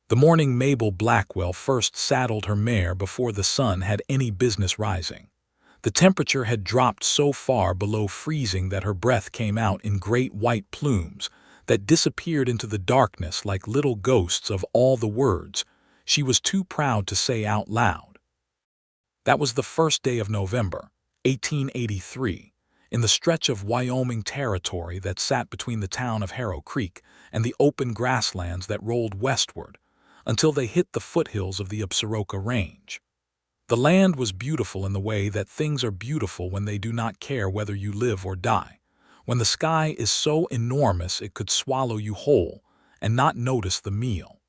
The morning Mabel Blackwell first saddled her mare before the sun had any business rising. The temperature had dropped so far below freezing that her breath came out in great white plumes that disappeared into the darkness like little ghosts of all the words she was too proud to say out loud. That was the first day of November, 1883, in the stretch of Wyoming Territory that sat between the town of Harrow Creek and the open grasslands that rolled westward until they hit the foothills of the Absaroka Range. The land was beautiful in the way that things are beautiful when they do not care whether you live or die, when the sky is so enormous it could swallow you whole and not notice the meal.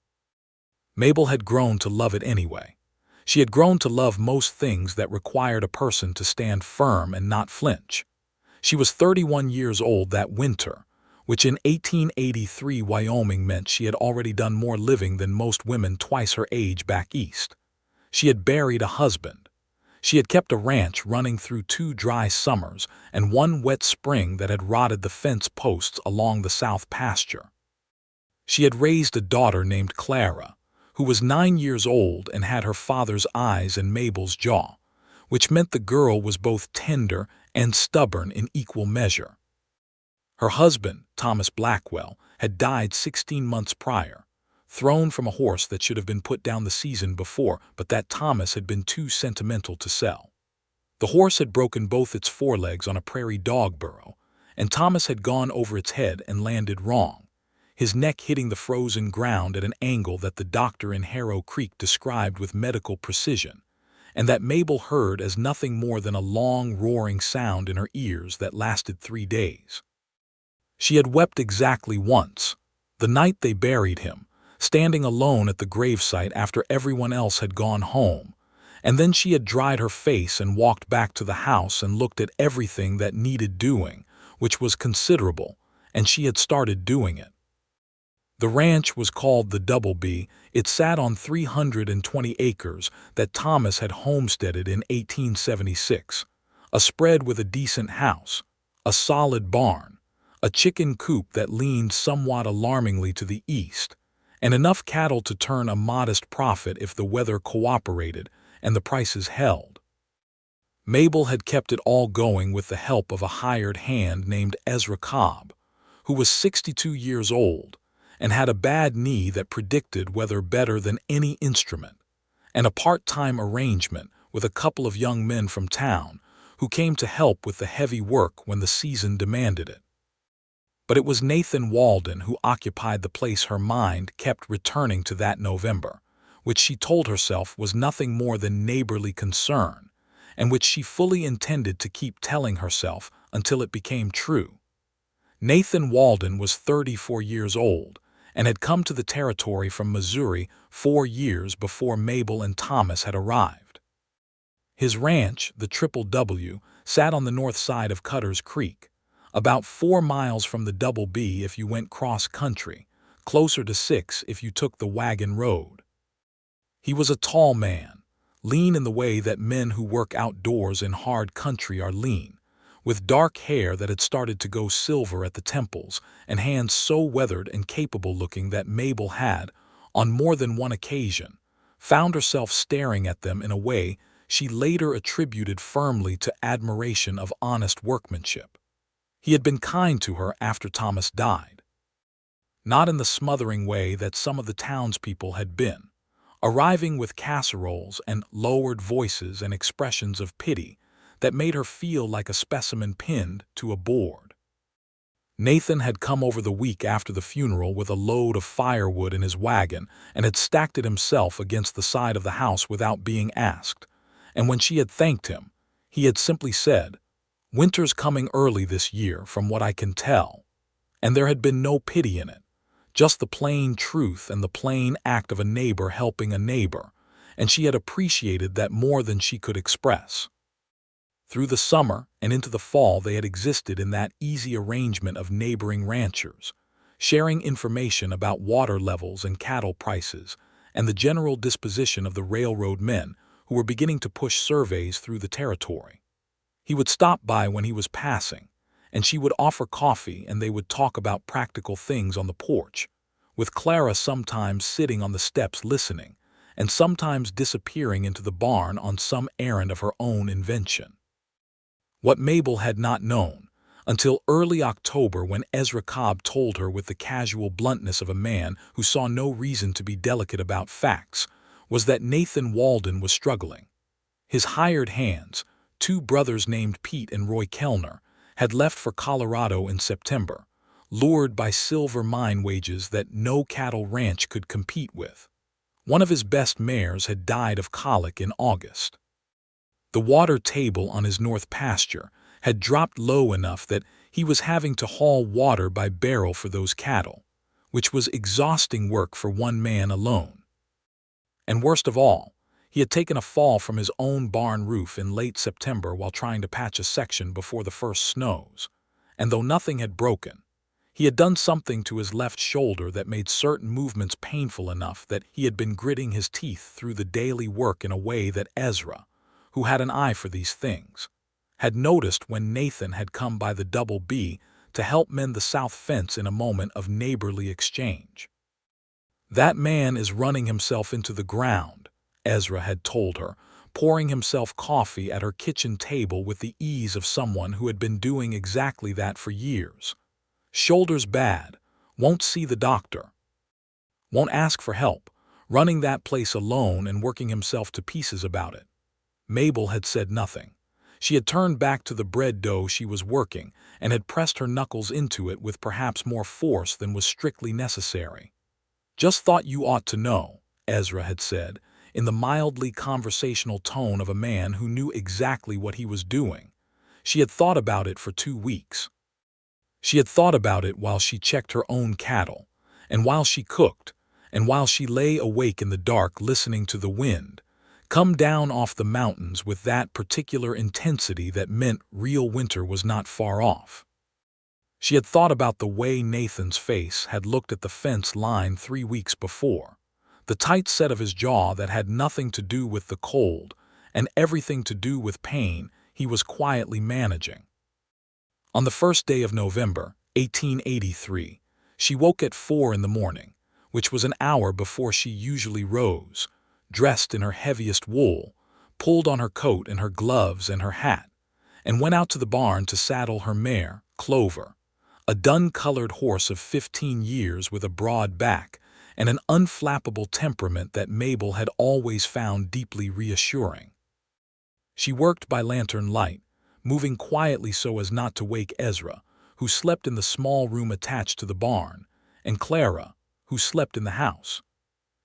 Mabel had grown to love it anyway. She had grown to love most things that required a person to stand firm and not flinch. She was 31 years old that winter, which in 1883 Wyoming meant she had already done more living than most women twice her age back east. She had buried a husband. She had kept a ranch running through 2 dry summers and 1 wet spring that had rotted the fence posts along the south pasture. She had raised a daughter named Clara, who was 9 years old and had her father's eyes and Mabel's jaw, which meant the girl was both tender and stubborn in equal measure. Her husband, Thomas Blackwell, had died 16 months prior, thrown from a horse that should have been put down the season before, but that Thomas had been too sentimental to sell. The horse had broken both its forelegs on a prairie dog burrow, and Thomas had gone over its head and landed wrong, his neck hitting the frozen ground at an angle that the doctor in Harrow Creek described with medical precision, and that Mabel heard as nothing more than a long, roaring sound in her ears that lasted 3 days. She had wept exactly once, the night they buried him, standing alone at the gravesite after everyone else had gone home, and then she had dried her face and walked back to the house and looked at everything that needed doing, which was considerable, and she had started doing it. The ranch was called the Double B. It sat on 320 acres that Thomas had homesteaded in 1876, a spread with a decent house, a solid barn, a chicken coop that leaned somewhat alarmingly to the east, and enough cattle to turn a modest profit if the weather cooperated and the prices held. Mabel had kept it all going with the help of a hired hand named Ezra Cobb, who was 62 years old and had a bad knee that predicted weather better than any instrument, and a part-time arrangement with a couple of young men from town who came to help with the heavy work when the season demanded it. But it was Nathan Walden who occupied the place her mind kept returning to that November, which she told herself was nothing more than neighborly concern, and which she fully intended to keep telling herself until it became true. Nathan Walden was 34 years old and had come to the territory from Missouri 4 years before Mabel and Thomas had arrived. His ranch, the Triple W, sat on the north side of Cutter's Creek, about 4 miles from the Double B if you went cross-country, closer to 6 if you took the wagon road. He was a tall man, lean in the way that men who work outdoors in hard country are lean, with dark hair that had started to go silver at the temples and hands so weathered and capable-looking that Mabel had, on more than one occasion, found herself staring at them in a way she later attributed firmly to admiration of honest workmanship. He had been kind to her after Thomas died. Not in the smothering way that some of the townspeople had been, arriving with casseroles and lowered voices and expressions of pity that made her feel like a specimen pinned to a board. Nathan had come over the week after the funeral with a load of firewood in his wagon and had stacked it himself against the side of the house without being asked, and when she had thanked him, he had simply said, "Winter's coming early this year from what I can tell," and there had been no pity in it, just the plain truth and the plain act of a neighbor helping a neighbor, and she had appreciated that more than she could express. Through the summer and into the fall they had existed in that easy arrangement of neighboring ranchers, sharing information about water levels and cattle prices and the general disposition of the railroad men who were beginning to push surveys through the territory. He would stop by when he was passing, and she would offer coffee and they would talk about practical things on the porch, with Clara sometimes sitting on the steps listening, and sometimes disappearing into the barn on some errand of her own invention. What Mabel had not known, until early October when Ezra Cobb told her with the casual bluntness of a man who saw no reason to be delicate about facts, was that Nathan Walden was struggling. His hired hands, two brothers named Pete and Roy Kellner, had left for Colorado in September, lured by silver mine wages that no cattle ranch could compete with. One of his best mares had died of colic in August. The water table on his north pasture had dropped low enough that he was having to haul water by barrel for those cattle, which was exhausting work for one man alone. And worst of all, he had taken a fall from his own barn roof in late September while trying to patch a section before the first snows, and though nothing had broken, he had done something to his left shoulder that made certain movements painful enough that he had been gritting his teeth through the daily work in a way that Ezra, who had an eye for these things, had noticed when Nathan had come by the Double B to help mend the south fence in a moment of neighborly exchange. "That man is running himself into the ground," Ezra had told her, pouring himself coffee at her kitchen table with the ease of someone who had been doing exactly that for years. "Shoulder's bad, won't see the doctor, won't ask for help, running that place alone and working himself to pieces about it." Mabel had said nothing. She had turned back to the bread dough she was working and had pressed her knuckles into it with perhaps more force than was strictly necessary. "Just thought you ought to know," Ezra had said, in the mildly conversational tone of a man who knew exactly what he was doing. She had thought about it for 2 weeks. She had thought about it while she checked her own cattle, and while she cooked, and while she lay awake in the dark listening to the wind come down off the mountains with that particular intensity that meant real winter was not far off. She had thought about the way Nathan's face had looked at the fence line 3 weeks before, the tight set of his jaw that had nothing to do with the cold and everything to do with pain he was quietly managing. On the first day of November, 1883, she woke at 4 in the morning, which was an hour before she usually rose, dressed in her heaviest wool, pulled on her coat and her gloves and her hat, and went out to the barn to saddle her mare, Clover, a dun-colored horse of 15 years with a broad back and an unflappable temperament that Mabel had always found deeply reassuring. She worked by lantern light, moving quietly so as not to wake Ezra, who slept in the small room attached to the barn, and Clara, who slept in the house.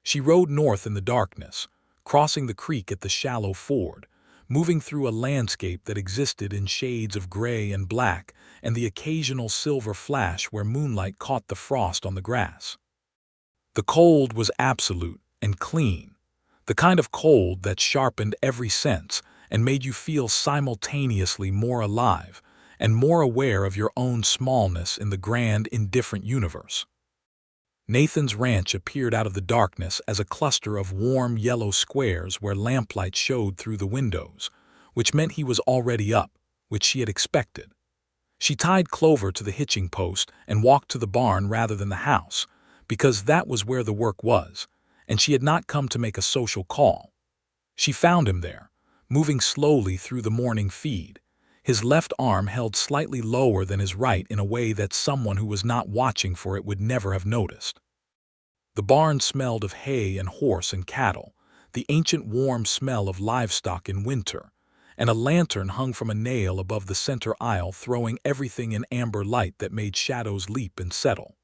She rode north in the darkness, crossing the creek at the shallow ford, moving through a landscape that existed in shades of gray and black and the occasional silver flash where moonlight caught the frost on the grass. The cold was absolute and clean, the kind of cold that sharpened every sense and made you feel simultaneously more alive and more aware of your own smallness in the grand, indifferent universe. Nathan's ranch appeared out of the darkness as a cluster of warm yellow squares where lamplight showed through the windows, which meant he was already up, which she had expected. She tied Clover to the hitching post and walked to the barn rather than the house, because that was where the work was, and she had not come to make a social call. She found him there, moving slowly through the morning feed, his left arm held slightly lower than his right in a way that someone who was not watching for it would never have noticed. The barn smelled of hay and horse and cattle, the ancient warm smell of livestock in winter, and a lantern hung from a nail above the center aisle throwing everything in amber light that made shadows leap and settle.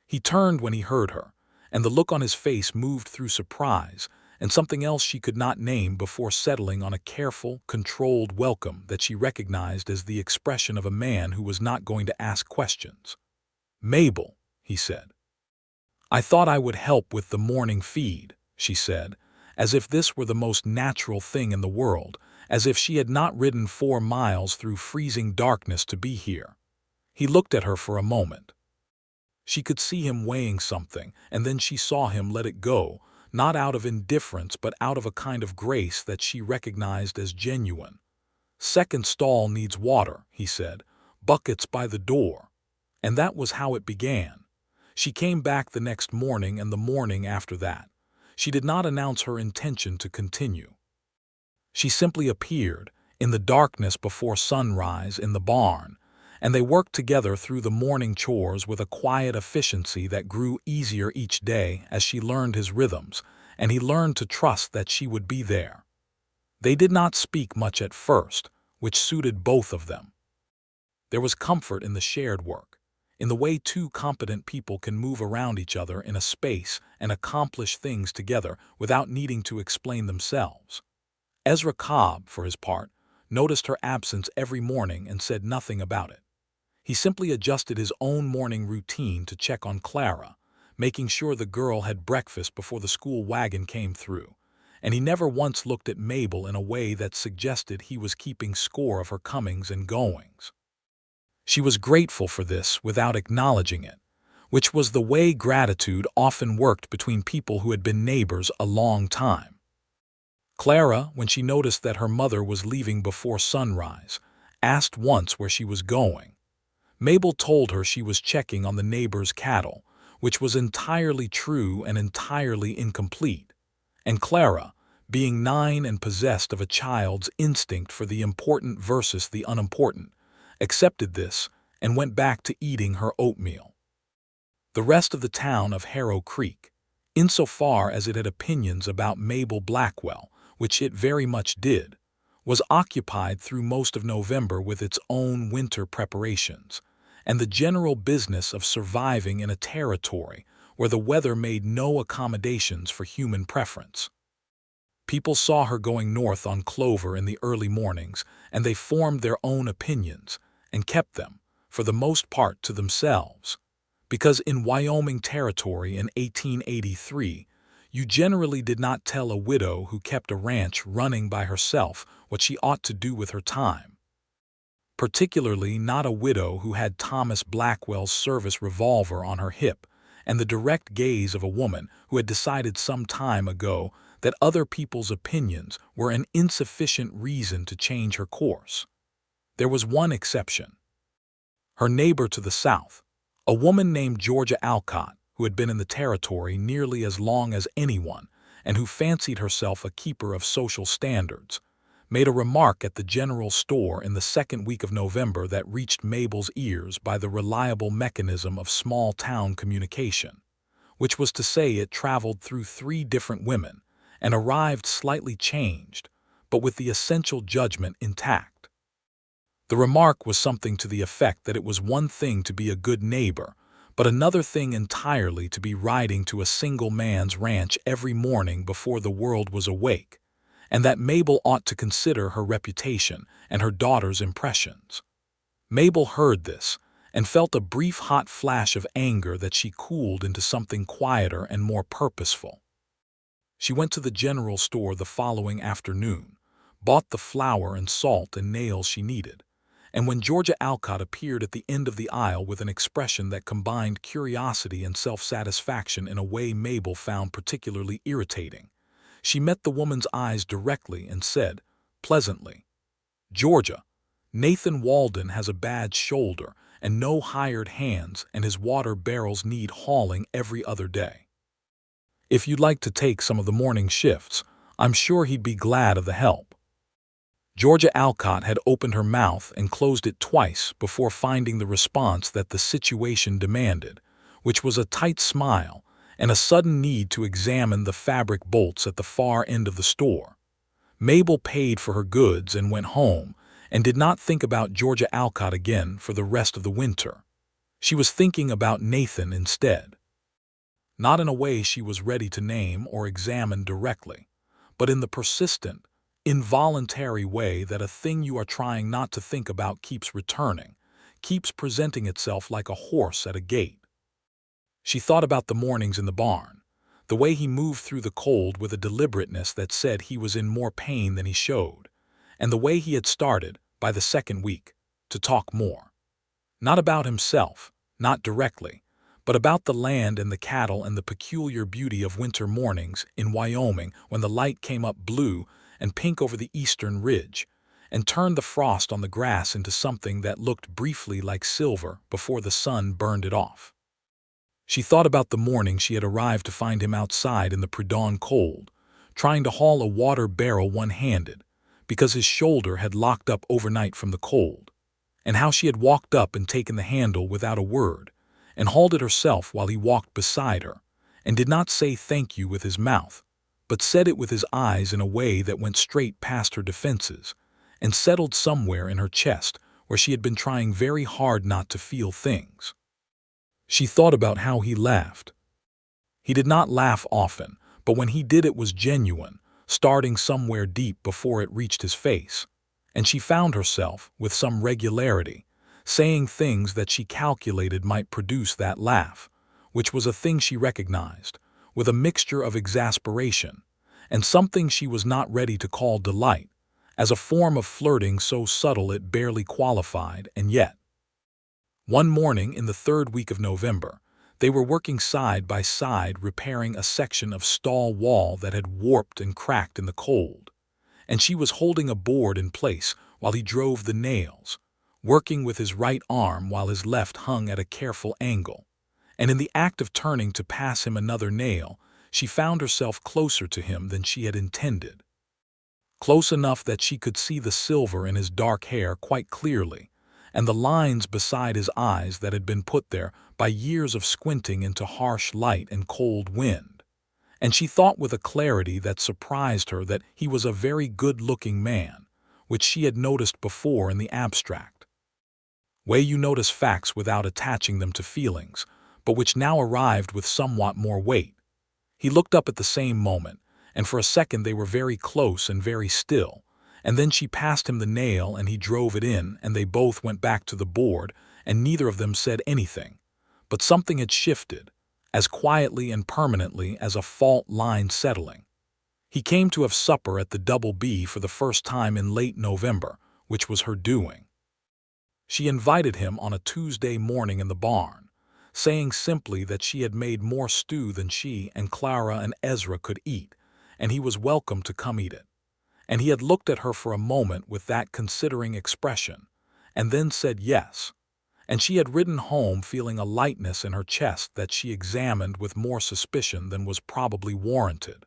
He turned when he heard her, and the look on his face moved through surprise and something else she could not name before settling on a careful, controlled welcome that she recognized as the expression of a man who was not going to ask questions. "Mabel," he said. "I thought I would help with the morning feed," she said, as if this were the most natural thing in the world, as if she had not ridden 4 miles through freezing darkness to be here. He looked at her for a moment. She could see him weighing something, and then she saw him let it go, not out of indifference but out of a kind of grace that she recognized as genuine. "Second stall needs water," he said, "buckets by the door." And that was how it began. She came back the next morning and the morning after that. She did not announce her intention to continue. She simply appeared, in the darkness before sunrise, in the barn, and they worked together through the morning chores with a quiet efficiency that grew easier each day as she learned his rhythms, and he learned to trust that she would be there. They did not speak much at first, which suited both of them. There was comfort in the shared work, in the way two competent people can move around each other in a space and accomplish things together without needing to explain themselves. Ezra Cobb, for his part, noticed her absence every morning and said nothing about it. He simply adjusted his own morning routine to check on Clara, making sure the girl had breakfast before the school wagon came through, and he never once looked at Mabel in a way that suggested he was keeping score of her comings and goings. She was grateful for this without acknowledging it, which was the way gratitude often worked between people who had been neighbors a long time. Clara, when she noticed that her mother was leaving before sunrise, asked once where she was going. Mabel told her she was checking on the neighbor's cattle, which was entirely true and entirely incomplete. And Clara, being 9 and possessed of a child's instinct for the important versus the unimportant, accepted this and went back to eating her oatmeal. The rest of the town of Harrow Creek, insofar as it had opinions about Mabel Blackwell, which it very much did, was occupied through most of November with its own winter preparations, and the general business of surviving in a territory where the weather made no accommodations for human preference. People saw her going north on Clover in the early mornings, and they formed their own opinions and kept them, for the most part, to themselves. Because in Wyoming Territory in 1883, you generally did not tell a widow who kept a ranch running by herself what she ought to do with her time. Particularly not a widow who had Thomas Blackwell's service revolver on her hip and the direct gaze of a woman who had decided some time ago that other people's opinions were an insufficient reason to change her course. There was one exception. Her neighbor to the south, a woman named Georgia Alcott, who had been in the territory nearly as long as anyone and who fancied herself a keeper of social standards, made a remark at the general store in the second week of November that reached Mabel's ears by the reliable mechanism of small-town communication, which was to say it traveled through 3 different women and arrived slightly changed, but with the essential judgment intact. The remark was something to the effect that it was one thing to be a good neighbor, but another thing entirely to be riding to a single man's ranch every morning before the world was awake, and that Mabel ought to consider her reputation and her daughter's impressions. Mabel heard this and felt a brief hot flash of anger that she cooled into something quieter and more purposeful. She went to the general store the following afternoon, bought the flour and salt and nails she needed, and when Georgia Alcott appeared at the end of the aisle with an expression that combined curiosity and self-satisfaction in a way Mabel found particularly irritating, she met the woman's eyes directly and said, pleasantly, "Georgia, Nathan Walden has a bad shoulder and no hired hands, and his water barrels need hauling every other day. If you'd like to take some of the morning shifts, I'm sure he'd be glad of the help." Georgia Alcott had opened her mouth and closed it twice before finding the response that the situation demanded, which was a tight smile and a sudden need to examine the fabric bolts at the far end of the store. Mabel paid for her goods and went home, and did not think about Georgia Alcott again for the rest of the winter. She was thinking about Nathan instead. Not in a way she was ready to name or examine directly, but in the persistent, involuntary way that a thing you are trying not to think about keeps returning, keeps presenting itself like a horse at a gate. She thought about the mornings in the barn, the way he moved through the cold with a deliberateness that said he was in more pain than he showed, and the way he had started, by the second week, to talk more. Not about himself, not directly, but about the land and the cattle and the peculiar beauty of winter mornings in Wyoming when the light came up blue and pink over the eastern ridge, and turned the frost on the grass into something that looked briefly like silver before the sun burned it off. She thought about the morning she had arrived to find him outside in the pre-dawn cold, trying to haul a water barrel one-handed, because his shoulder had locked up overnight from the cold, and how she had walked up and taken the handle without a word, and hauled it herself while he walked beside her, and did not say thank you with his mouth, but said it with his eyes in a way that went straight past her defenses, and settled somewhere in her chest where she had been trying very hard not to feel things. She thought about how he laughed. He did not laugh often, but when he did it was genuine, starting somewhere deep before it reached his face, and she found herself, with some regularity, saying things that she calculated might produce that laugh, which was a thing she recognized, with a mixture of exasperation, and something she was not ready to call delight, as a form of flirting so subtle it barely qualified, and yet. One morning in the third week of November, they were working side by side repairing a section of stall wall that had warped and cracked in the cold, and she was holding a board in place while he drove the nails, working with his right arm while his left hung at a careful angle, and in the act of turning to pass him another nail, she found herself closer to him than she had intended. Close enough that she could see the silver in his dark hair quite clearly, and the lines beside his eyes that had been put there by years of squinting into harsh light and cold wind, and she thought with a clarity that surprised her that he was a very good-looking man, which she had noticed before in the abstract way you notice facts without attaching them to feelings, but which now arrived with somewhat more weight. He looked up at the same moment, and for a second they were very close and very still, and then she passed him the nail and he drove it in, and they both went back to the board, and neither of them said anything. But something had shifted, as quietly and permanently as a fault line settling. He came to have supper at the Double B for the first time in late November, which was her doing. She invited him on a Tuesday morning in the barn, saying simply that she had made more stew than she and Clara and Ezra could eat, and he was welcome to come eat it. And he had looked at her for a moment with that considering expression, and then said yes, and she had ridden home feeling a lightness in her chest that she examined with more suspicion than was probably warranted.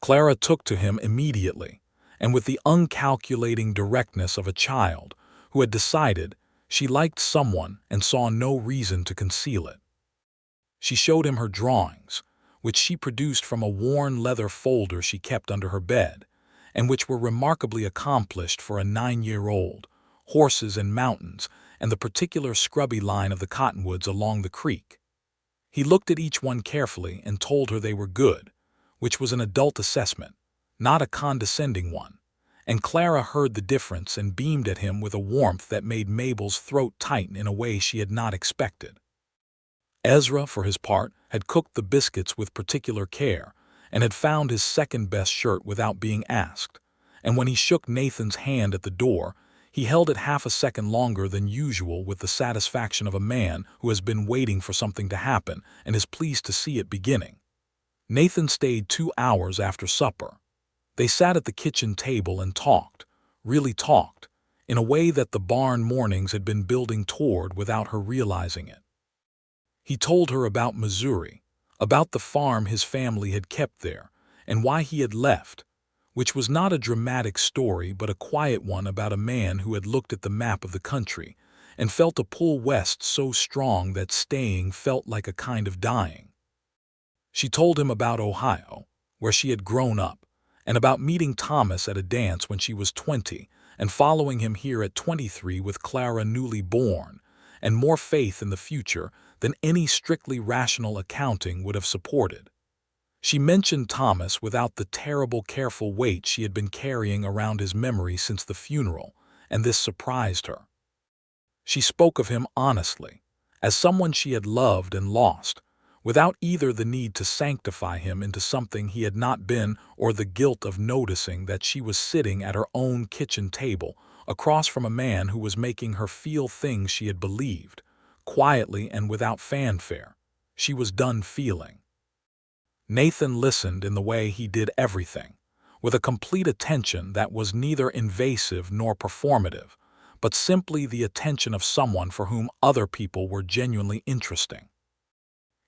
Clara took to him immediately, and with the uncalculating directness of a child who had decided she liked someone and saw no reason to conceal it. She showed him her drawings, which she produced from a worn leather folder she kept under her bed, and which were remarkably accomplished for a 9-year-old, horses and mountains, and the particular scrubby line of the cottonwoods along the creek. He looked at each one carefully and told her they were good, which was an adult assessment, not a condescending one, and Clara heard the difference and beamed at him with a warmth that made Mabel's throat tighten in a way she had not expected. Ezra, for his part, had cooked the biscuits with particular care, and had found his second-best shirt without being asked, and when he shook Nathan's hand at the door, he held it half a second longer than usual with the satisfaction of a man who has been waiting for something to happen and is pleased to see it beginning. Nathan stayed 2 hours after supper. They sat at the kitchen table and talked, really talked, in a way that the barn mornings had been building toward without her realizing it. He told her about Missouri, about the farm his family had kept there, and why he had left, which was not a dramatic story but a quiet one about a man who had looked at the map of the country and felt a pull west so strong that staying felt like a kind of dying. She told him about Ohio, where she had grown up, and about meeting Thomas at a dance when she was 20 and following him here at 23 with Clara newly born, and more faith in the future than any strictly rational accounting would have supported. She mentioned Thomas without the terrible careful weight she had been carrying around his memory since the funeral, and this surprised her. She spoke of him honestly, as someone she had loved and lost, without either the need to sanctify him into something he had not been or the guilt of noticing that she was sitting at her own kitchen table across from a man who was making her feel things she had believed, quietly and without fanfare. She was done feeling. Nathan listened in the way he did everything, with a complete attention that was neither invasive nor performative, but simply the attention of someone for whom other people were genuinely interesting.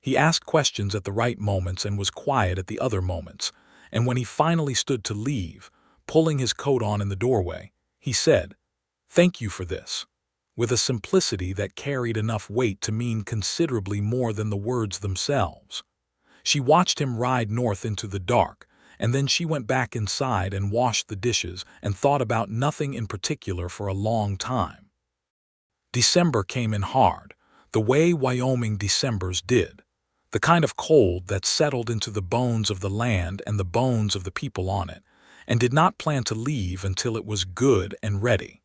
He asked questions at the right moments and was quiet at the other moments, and when he finally stood to leave, pulling his coat on in the doorway, he said, "Thank you for this," with a simplicity that carried enough weight to mean considerably more than the words themselves. She watched him ride north into the dark, and then she went back inside and washed the dishes and thought about nothing in particular for a long time. December came in hard, the way Wyoming Decembers did, the kind of cold that settled into the bones of the land and the bones of the people on it, and did not plan to leave until it was good and ready.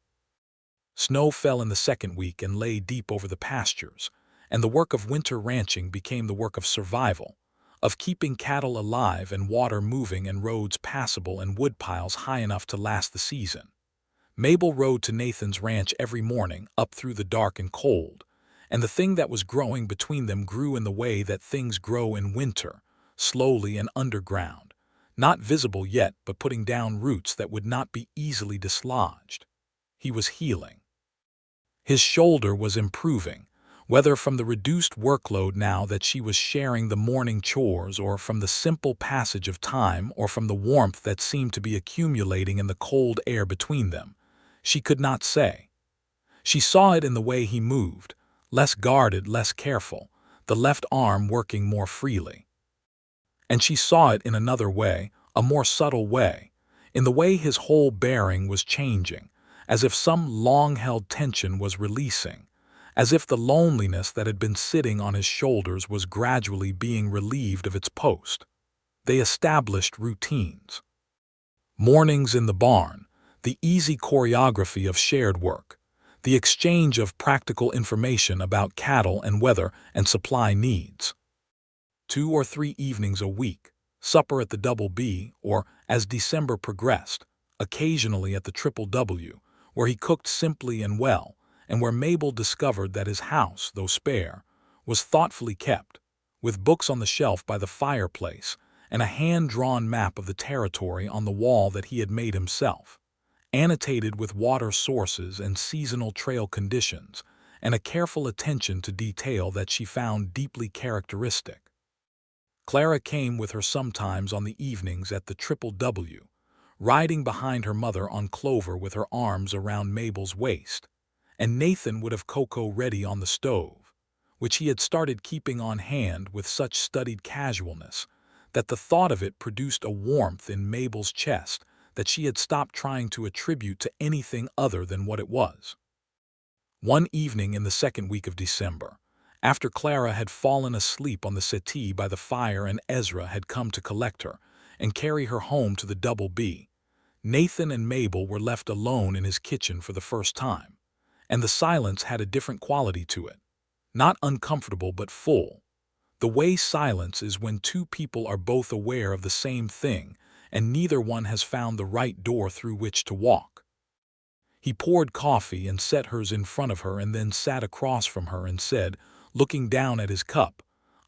Snow fell in the second week and lay deep over the pastures, and the work of winter ranching became the work of survival, of keeping cattle alive and water moving and roads passable and woodpiles high enough to last the season. Mabel rode to Nathan's ranch every morning up through the dark and cold, and the thing that was growing between them grew in the way that things grow in winter, slowly and underground, not visible yet but putting down roots that would not be easily dislodged. He was healing. His shoulder was improving, whether from the reduced workload now that she was sharing the morning chores or from the simple passage of time or from the warmth that seemed to be accumulating in the cold air between them. She could not say. She saw it in the way he moved, less guarded, less careful, the left arm working more freely. And she saw it in another way, a more subtle way, in the way his whole bearing was changing, as if some long-held tension was releasing, as if the loneliness that had been sitting on his shoulders was gradually being relieved of its post. They established routines. Mornings in the barn, the easy choreography of shared work, the exchange of practical information about cattle and weather and supply needs. 2 or 3 evenings a week, supper at the Double B, or, as December progressed, occasionally at the Triple W, where he cooked simply and well, and where Mabel discovered that his house, though spare, was thoughtfully kept, with books on the shelf by the fireplace and a hand-drawn map of the territory on the wall that he had made himself, annotated with water sources and seasonal trail conditions, and a careful attention to detail that she found deeply characteristic. Clara came with her sometimes on the evenings at the Triple W, riding behind her mother on Clover with her arms around Mabel's waist, and Nathan would have cocoa ready on the stove, which he had started keeping on hand with such studied casualness that the thought of it produced a warmth in Mabel's chest that she had stopped trying to attribute to anything other than what it was. One evening in the second week of December, after Clara had fallen asleep on the settee by the fire and Ezra had come to collect her and carry her home to the Double B, Nathan and Mabel were left alone in his kitchen for the first time, and the silence had a different quality to it, not uncomfortable but full. The way silence is when two people are both aware of the same thing and neither one has found the right door through which to walk. He poured coffee and set hers in front of her and then sat across from her and said, looking down at his cup,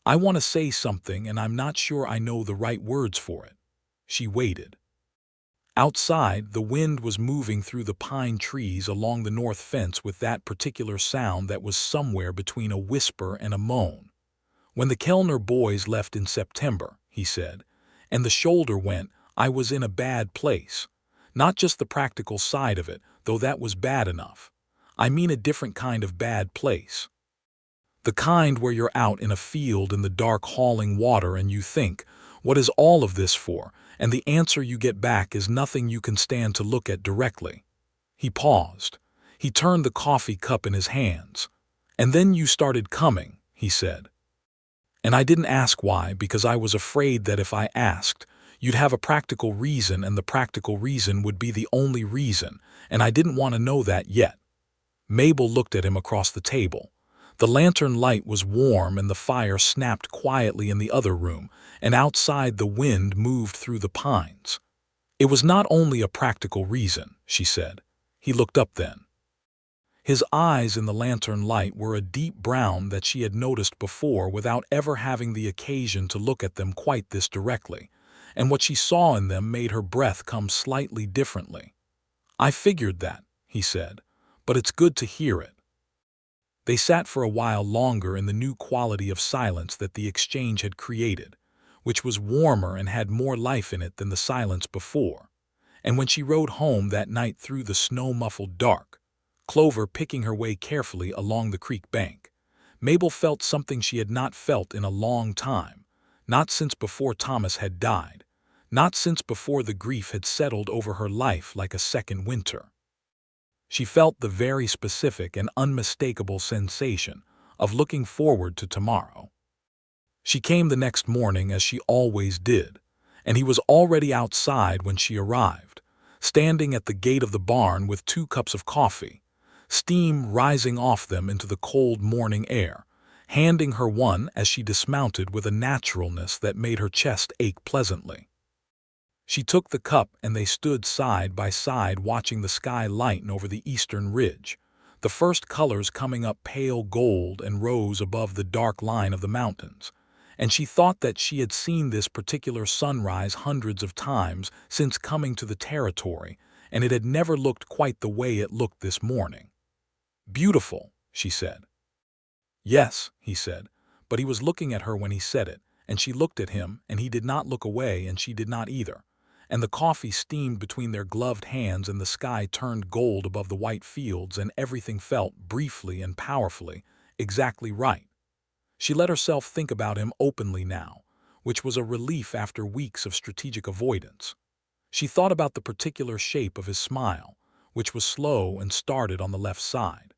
"I want to say something and I'm not sure I know the right words for it." She waited. Outside, the wind was moving through the pine trees along the north fence with that particular sound that was somewhere between a whisper and a moan. "When the Kellner boys left in September," he said, "and the shoulder went, I was in a bad place. Not just the practical side of it, though that was bad enough. I mean a different kind of bad place. The kind where you're out in a field in the dark hauling water and you think, what is all of this for? And the answer you get back is nothing you can stand to look at directly." He paused. He turned the coffee cup in his hands. "And then you started coming," he said. "And I didn't ask why because I was afraid that if I asked, you'd have a practical reason and the practical reason would be the only reason, and I didn't want to know that yet." Mabel looked at him across the table. The lantern light was warm and the fire snapped quietly in the other room, and outside the wind moved through the pines. "It was not only a practical reason," she said. He looked up then. His eyes in the lantern light were a deep brown that she had noticed before without ever having the occasion to look at them quite this directly, and what she saw in them made her breath come slightly differently. "I figured that," he said, "but it's good to hear it." They sat for a while longer in the new quality of silence that the exchange had created, which was warmer and had more life in it than the silence before. And when she rode home that night through the snow-muffled dark, Clover picking her way carefully along the creek bank, Mabel felt something she had not felt in a long time, not since before Thomas had died, not since before the grief had settled over her life like a second winter. She felt the very specific and unmistakable sensation of looking forward to tomorrow. She came the next morning as she always did, and he was already outside when she arrived, standing at the gate of the barn with 2 cups of coffee, steam rising off them into the cold morning air, handing her one as she dismounted with a naturalness that made her chest ache pleasantly. She took the cup and they stood side by side watching the sky lighten over the eastern ridge, the first colors coming up pale gold and rose above the dark line of the mountains, and she thought that she had seen this particular sunrise hundreds of times since coming to the territory, and it had never looked quite the way it looked this morning. "Beautiful," she said. "Yes," he said, but he was looking at her when he said it, and she looked at him, and he did not look away, and she did not either. And the coffee steamed between their gloved hands, and the sky turned gold above the white fields, and everything felt, briefly and powerfully, exactly right. She let herself think about him openly now, which was a relief after weeks of strategic avoidance. She thought about the particular shape of his smile, which was slow and started on the left side.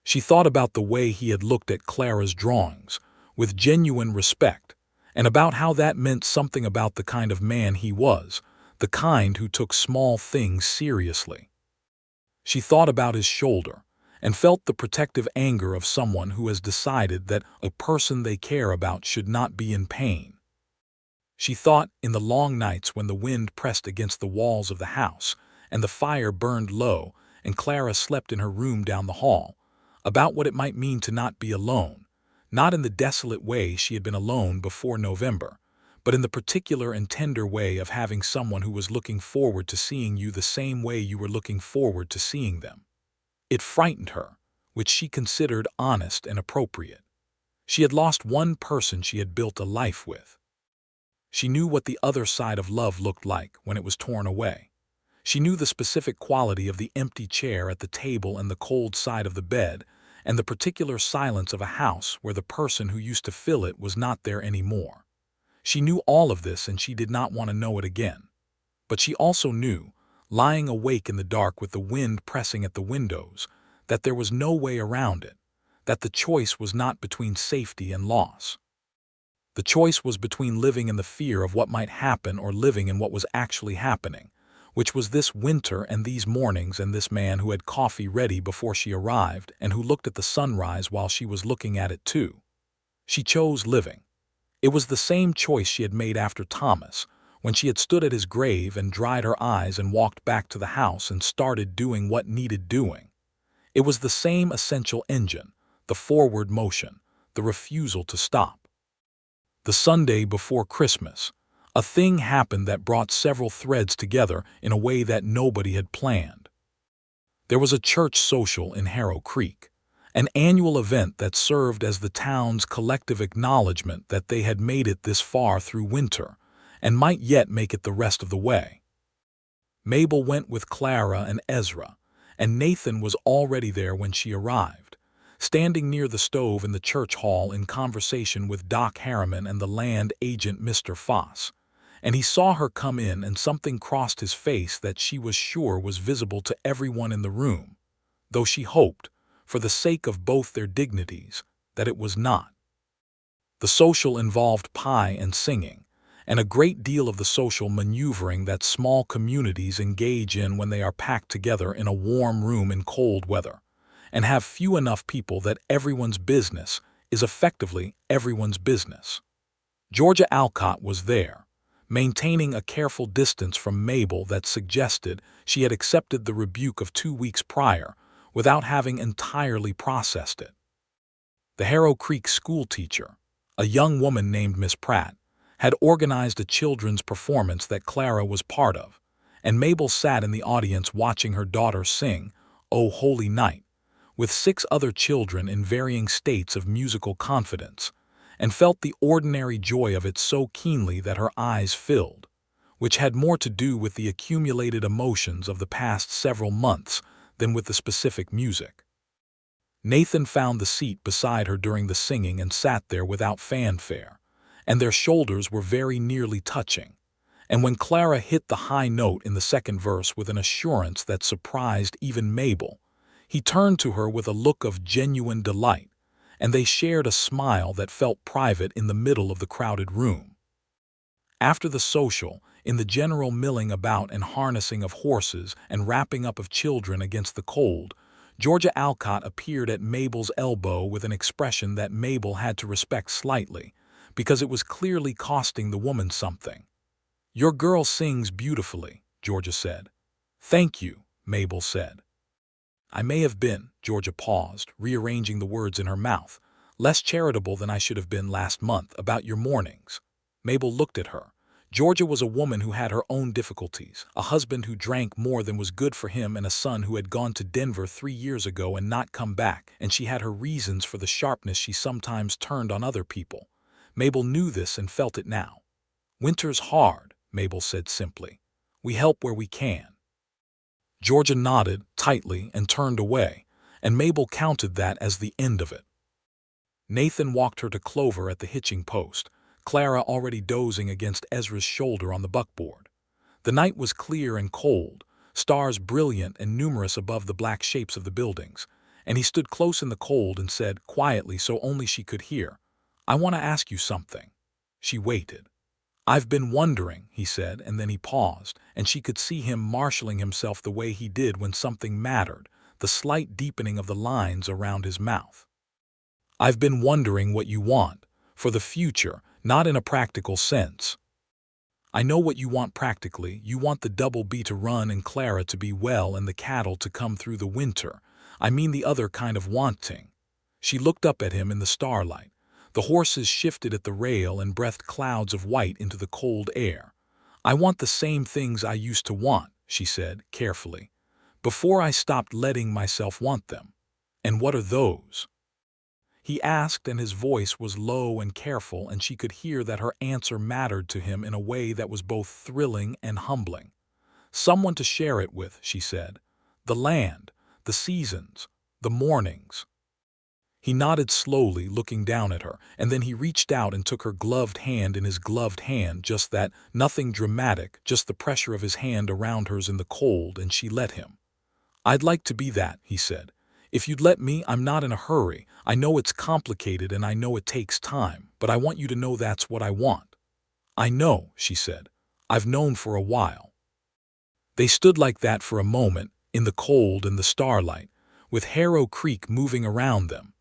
She thought about the way he had looked at Clara's drawings, with genuine respect, and about how that meant something about the kind of man he was, the kind who took small things seriously. She thought about his shoulder, and felt the protective anger of someone who has decided that a person they care about should not be in pain. She thought, in the long nights when the wind pressed against the walls of the house, and the fire burned low, and Clara slept in her room down the hall, about what it might mean to not be alone, not in the desolate way she had been alone before November, but in the particular and tender way of having someone who was looking forward to seeing you the same way you were looking forward to seeing them. It frightened her, which she considered honest and appropriate. She had lost one person she had built a life with. She knew what the other side of love looked like when it was torn away. She knew the specific quality of the empty chair at the table and the cold side of the bed, and the particular silence of a house where the person who used to fill it was not there anymore. She knew all of this, and she did not want to know it again. But she also knew, lying awake in the dark with the wind pressing at the windows, that there was no way around it, that the choice was not between safety and loss. The choice was between living in the fear of what might happen or living in what was actually happening, which was this winter and these mornings and this man who had coffee ready before she arrived and who looked at the sunrise while she was looking at it too. She chose living. It was the same choice she had made after Thomas, when she had stood at his grave and dried her eyes and walked back to the house and started doing what needed doing. It was the same essential engine, the forward motion, the refusal to stop. The Sunday before Christmas, a thing happened that brought several threads together in a way that nobody had planned. There was a church social in Harrow Creek, an annual event that served as the town's collective acknowledgement that they had made it this far through winter and might yet make it the rest of the way. Mabel went with Clara and Ezra, and Nathan was already there when she arrived, standing near the stove in the church hall in conversation with Doc Harriman and the land agent Mr. Foss. And he saw her come in, and something crossed his face that she was sure was visible to everyone in the room, though she hoped, for the sake of both their dignities, that it was not. The social involved pie and singing, and a great deal of the social maneuvering that small communities engage in when they are packed together in a warm room in cold weather, and have few enough people that everyone's business is effectively everyone's business. Georgia Alcott was there, maintaining a careful distance from Mabel that suggested she had accepted the rebuke of 2 weeks prior without having entirely processed it. The Harrow Creek schoolteacher, a young woman named Miss Pratt, had organized a children's performance that Clara was part of, and Mabel sat in the audience watching her daughter sing "O Holy Night," with 6 other children in varying states of musical confidence, and felt the ordinary joy of it so keenly that her eyes filled, which had more to do with the accumulated emotions of the past several months than with the specific music. Nathan found the seat beside her during the singing and sat there without fanfare, and their shoulders were very nearly touching. And when Clara hit the high note in the second verse with an assurance that surprised even Mabel, he turned to her with a look of genuine delight, and they shared a smile that felt private in the middle of the crowded room. After the social, in the general milling about and harnessing of horses and wrapping up of children against the cold, Georgia Alcott appeared at Mabel's elbow with an expression that Mabel had to respect slightly, because it was clearly costing the woman something. "Your girl sings beautifully," Georgia said. "Thank you," Mabel said. "I may have been," Georgia paused, rearranging the words in her mouth, "less charitable than I should have been last month about your mornings." Mabel looked at her. Georgia was a woman who had her own difficulties, a husband who drank more than was good for him and a son who had gone to Denver 3 years ago and not come back, and she had her reasons for the sharpness she sometimes turned on other people. Mabel knew this and felt it now. "Winter's hard," Mabel said simply. "We help where we can." Georgia nodded tightly and turned away, and Mabel counted that as the end of it. Nathan walked her to Clover at the hitching post, Clara already dozing against Ezra's shoulder on the buckboard. The night was clear and cold, stars brilliant and numerous above the black shapes of the buildings, and he stood close in the cold and said, quietly so only she could hear, "I want to ask you something." She waited. "I've been wondering," he said, and then he paused, and she could see him marshaling himself the way he did when something mattered, the slight deepening of the lines around his mouth. "I've been wondering what you want, for the future, not in a practical sense. I know what you want practically. You want the double B to run and Clara to be well and the cattle to come through the winter. I mean the other kind of wanting." She looked up at him in the starlight. The horses shifted at the rail and breathed clouds of white into the cold air. "I want the same things I used to want," she said, carefully, "before I stopped letting myself want them." "And what are those?" he asked, and his voice was low and careful, and she could hear that her answer mattered to him in a way that was both thrilling and humbling. "Someone to share it with," she said. "The land, the seasons, the mornings." He nodded slowly, looking down at her, and then he reached out and took her gloved hand in his gloved hand, just that, nothing dramatic, just the pressure of his hand around hers in the cold, and she let him. "I'd like to be that," he said. "If you'd let me, I'm not in a hurry. I know it's complicated and I know it takes time, but I want you to know that's what I want." "I know," she said. "I've known for a while." They stood like that for a moment, in the cold and the starlight, with Harrow Creek moving around them,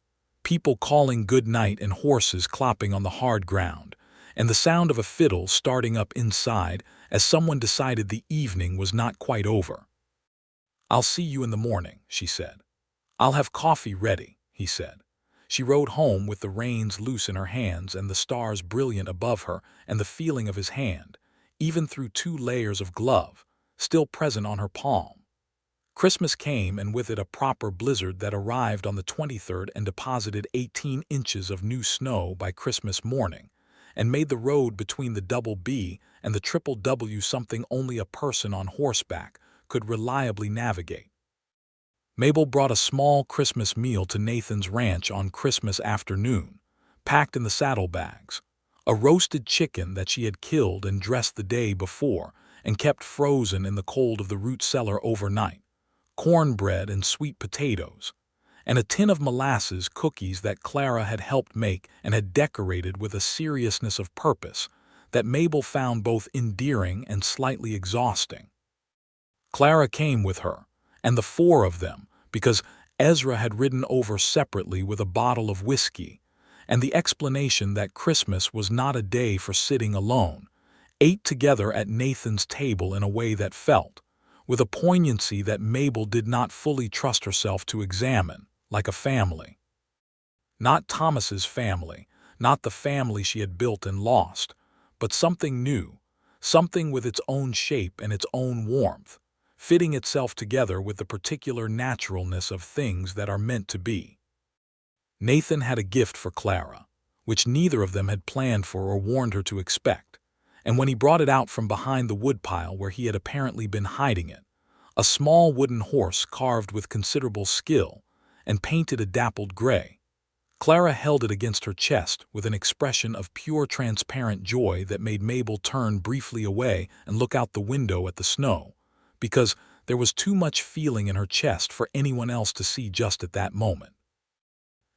people calling good night and horses clopping on the hard ground, and the sound of a fiddle starting up inside as someone decided the evening was not quite over. "I'll see you in the morning," she said. "I'll have coffee ready," he said. She rode home with the reins loose in her hands and the stars brilliant above her and the feeling of his hand, even through 2 layers of glove, still present on her palm. Christmas came, and with it a proper blizzard that arrived on the 23rd and deposited 18 inches of new snow by Christmas morning, and made the road between the double B and the triple W something only a person on horseback could reliably navigate. Mabel brought a small Christmas meal to Nathan's ranch on Christmas afternoon, packed in the saddlebags. A roasted chicken that she had killed and dressed the day before and kept frozen in the cold of the root cellar overnight, cornbread and sweet potatoes, and a tin of molasses cookies that Clara had helped make and had decorated with a seriousness of purpose that Mabel found both endearing and slightly exhausting. Clara came with her, and the 4 of them, because Ezra had ridden over separately with a bottle of whiskey, and the explanation that Christmas was not a day for sitting alone, ate together at Nathan's table in a way that felt, with a poignancy that Mabel did not fully trust herself to examine, like a family. Not Thomas's family, not the family she had built and lost, but something new, something with its own shape and its own warmth, fitting itself together with the particular naturalness of things that are meant to be. Nathan had a gift for Clara, which neither of them had planned for or warned her to expect, and when he brought it out from behind the woodpile where he had apparently been hiding it, a small wooden horse carved with considerable skill and painted a dappled gray, Clara held it against her chest with an expression of pure transparent joy that made Mabel turn briefly away and look out the window at the snow, because there was too much feeling in her chest for anyone else to see just at that moment.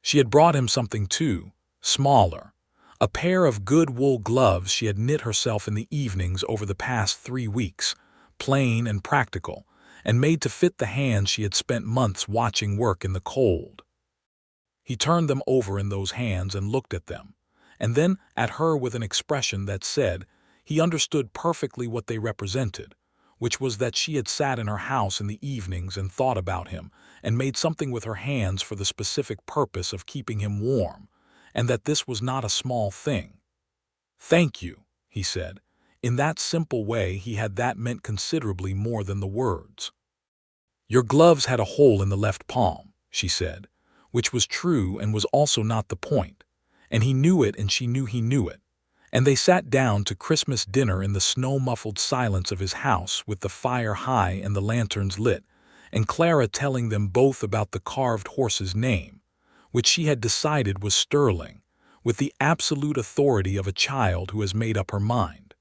She had brought him something too, smaller, a pair of good wool gloves she had knit herself in the evenings over the past 3 weeks, plain and practical, and made to fit the hands she had spent months watching work in the cold. He turned them over in those hands and looked at them, and then at her with an expression that said he understood perfectly what they represented, which was that she had sat in her house in the evenings and thought about him and made something with her hands for the specific purpose of keeping him warm, and that this was not a small thing. "Thank you," he said. In that simple way he had that meant considerably more than the words. "Your gloves had a hole in the left palm," she said, which was true and was also not the point, and he knew it and she knew he knew it, and they sat down to Christmas dinner in the snow-muffled silence of his house with the fire high and the lanterns lit, and Clara telling them both about the carved horse's name, which she had decided was Sterling, with the absolute authority of a child who has made up her mind.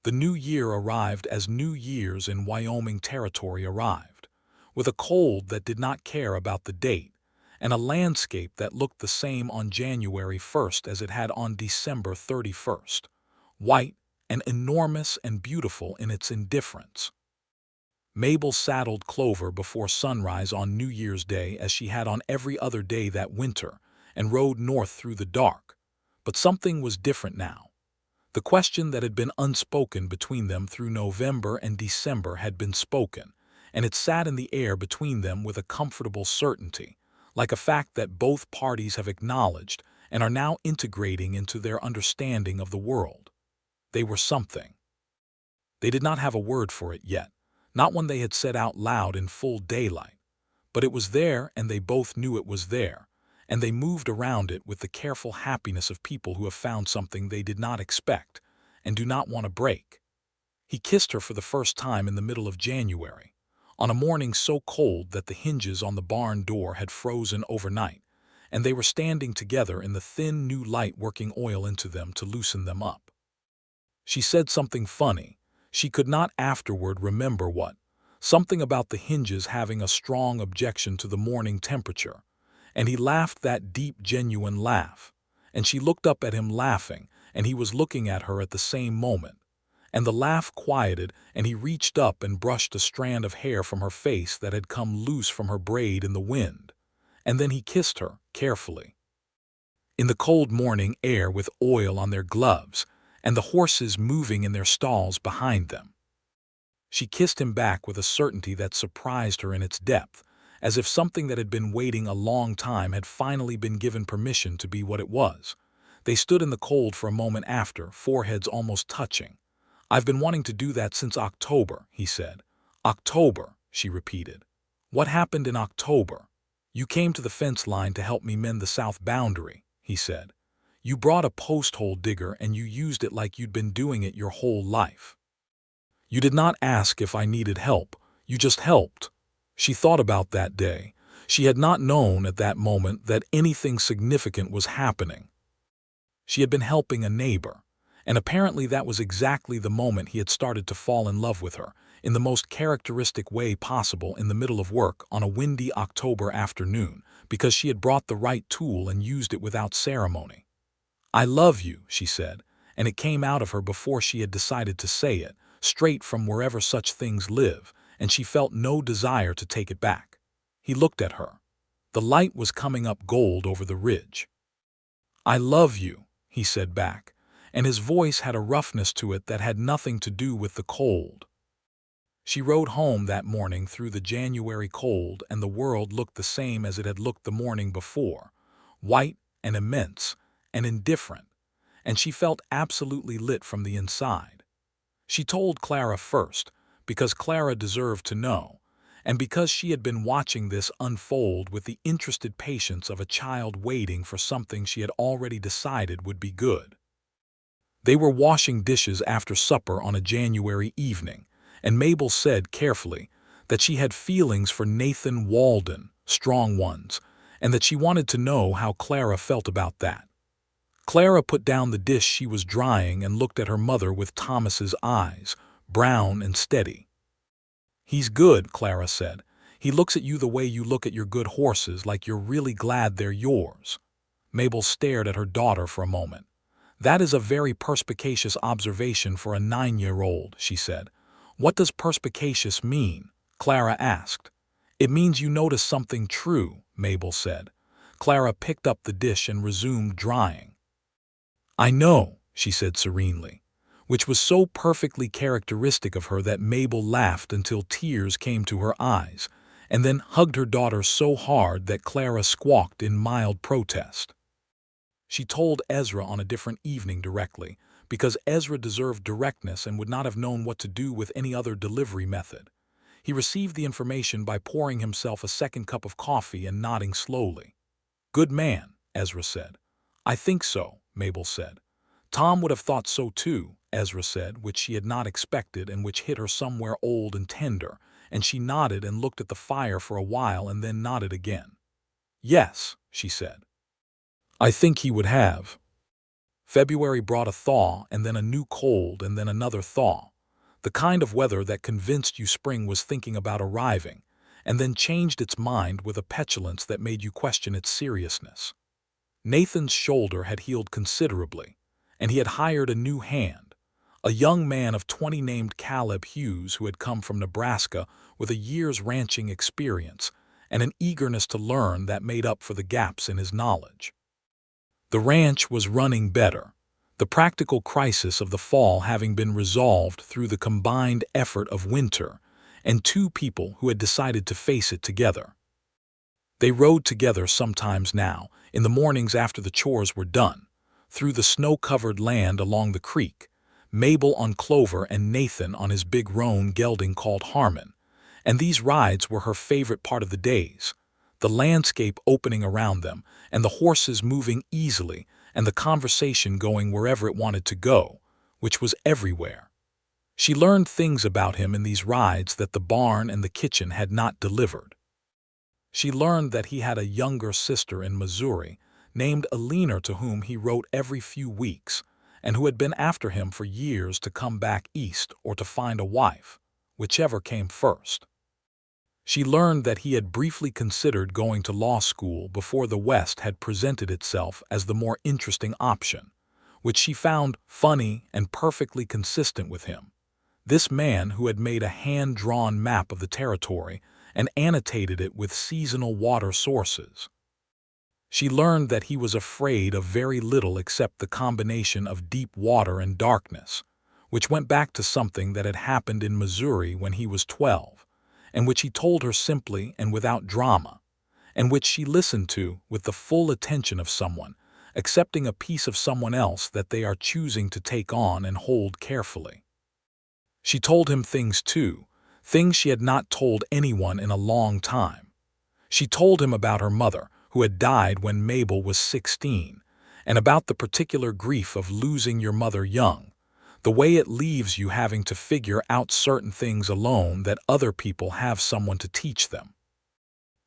The new year arrived as New Year's in Wyoming Territory arrived, with a cold that did not care about the date, and a landscape that looked the same on January 1st as it had on December 31st, white and enormous and beautiful in its indifference. Mabel saddled Clover before sunrise on New Year's Day as she had on every other day that winter, and rode north through the dark. But something was different now. The question that had been unspoken between them through November and December had been spoken, and it sat in the air between them with a comfortable certainty, like a fact that both parties have acknowledged and are now integrating into their understanding of the world. They were something. They did not have a word for it yet, not one they had said out loud in full daylight, but it was there and they both knew it was there, and they moved around it with the careful happiness of people who have found something they did not expect and do not want to break. He kissed her for the first time in the middle of January, on a morning so cold that the hinges on the barn door had frozen overnight, and they were standing together in the thin new light working oil into them to loosen them up. She said something funny, she could not afterward remember what, something about the hinges having a strong objection to the morning temperature, and he laughed that deep, genuine laugh, and she looked up at him laughing, and he was looking at her at the same moment. And the laugh quieted, and he reached up and brushed a strand of hair from her face that had come loose from her braid in the wind, and then he kissed her, carefully. In the cold morning air with oil on their gloves, and the horses moving in their stalls behind them. She kissed him back with a certainty that surprised her in its depth, as if something that had been waiting a long time had finally been given permission to be what it was. They stood in the cold for a moment after, foreheads almost touching. "I've been wanting to do that since October," he said. "October," she repeated. "What happened in October?" "You came to the fence line to help me mend the south boundary," he said. "You brought a post hole digger and you used it like you'd been doing it your whole life. You did not ask if I needed help, you just helped." She thought about that day. She had not known at that moment that anything significant was happening. She had been helping a neighbor, and apparently that was exactly the moment he had started to fall in love with her, in the most characteristic way possible in the middle of work on a windy October afternoon, because she had brought the right tool and used it without ceremony. "I love you," she said, and it came out of her before she had decided to say it, straight from wherever such things live, and she felt no desire to take it back. He looked at her. The light was coming up gold over the ridge. "I love you," he said back, and his voice had a roughness to it that had nothing to do with the cold. She rode home that morning through the January cold, and the world looked the same as it had looked the morning before, white and immense and indifferent, and she felt absolutely lit from the inside. She told Clara first, because Clara deserved to know, and because she had been watching this unfold with the interested patience of a child waiting for something she had already decided would be good. They were washing dishes after supper on a January evening, and Mabel said carefully that she had feelings for Nathan Walden, strong ones, and that she wanted to know how Clara felt about that. Clara put down the dish she was drying and looked at her mother with Thomas's eyes, brown and steady. "He's good," Clara said. "He looks at you the way you look at your good horses, like you're really glad they're yours." Mabel stared at her daughter for a moment. "That is a very perspicacious observation for a 9-year-old, she said. "What does perspicacious mean?" Clara asked. "It means you notice something true," Mabel said. Clara picked up the dish and resumed drying. "I know," she said serenely, which was so perfectly characteristic of her that Mabel laughed until tears came to her eyes, and then hugged her daughter so hard that Clara squawked in mild protest. She told Ezra on a different evening directly, because Ezra deserved directness and would not have known what to do with any other delivery method. He received the information by pouring himself a second cup of coffee and nodding slowly. "Good man," Ezra said. "I think so," Mabel said. "Tom would have thought so too," Ezra said, which she had not expected and which hit her somewhere old and tender, and she nodded and looked at the fire for a while and then nodded again. "Yes," she said. "I think he would have." February brought a thaw and then a new cold and then another thaw, the kind of weather that convinced you spring was thinking about arriving, and then changed its mind with a petulance that made you question its seriousness. Nathan's shoulder had healed considerably, and he had hired a new hand, a young man of 20 named Caleb Hughes who had come from Nebraska with a year's ranching experience and an eagerness to learn that made up for the gaps in his knowledge. The ranch was running better, the practical crisis of the fall having been resolved through the combined effort of winter and two people who had decided to face it together. They rode together sometimes now, in the mornings after the chores were done, through the snow-covered land along the creek, Mabel on Clover and Nathan on his big roan gelding called Harmon, and these rides were her favorite part of the days, the landscape opening around them, and the horses moving easily, and the conversation going wherever it wanted to go, which was everywhere. She learned things about him in these rides that the barn and the kitchen had not delivered. She learned that he had a younger sister in Missouri, named Alina, to whom he wrote every few weeks, and who had been after him for years to come back east or to find a wife, whichever came first. She learned that he had briefly considered going to law school before the West had presented itself as the more interesting option, which she found funny and perfectly consistent with him. This man who had made a hand-drawn map of the territory and annotated it with seasonal water sources. She learned that he was afraid of very little except the combination of deep water and darkness, which went back to something that had happened in Missouri when he was 12, and which he told her simply and without drama, and which she listened to with the full attention of someone, accepting a piece of someone else that they are choosing to take on and hold carefully. She told him things too, things she had not told anyone in a long time. She told him about her mother, who had died when Mabel was 16, and about the particular grief of losing your mother young, the way it leaves you having to figure out certain things alone that other people have someone to teach them.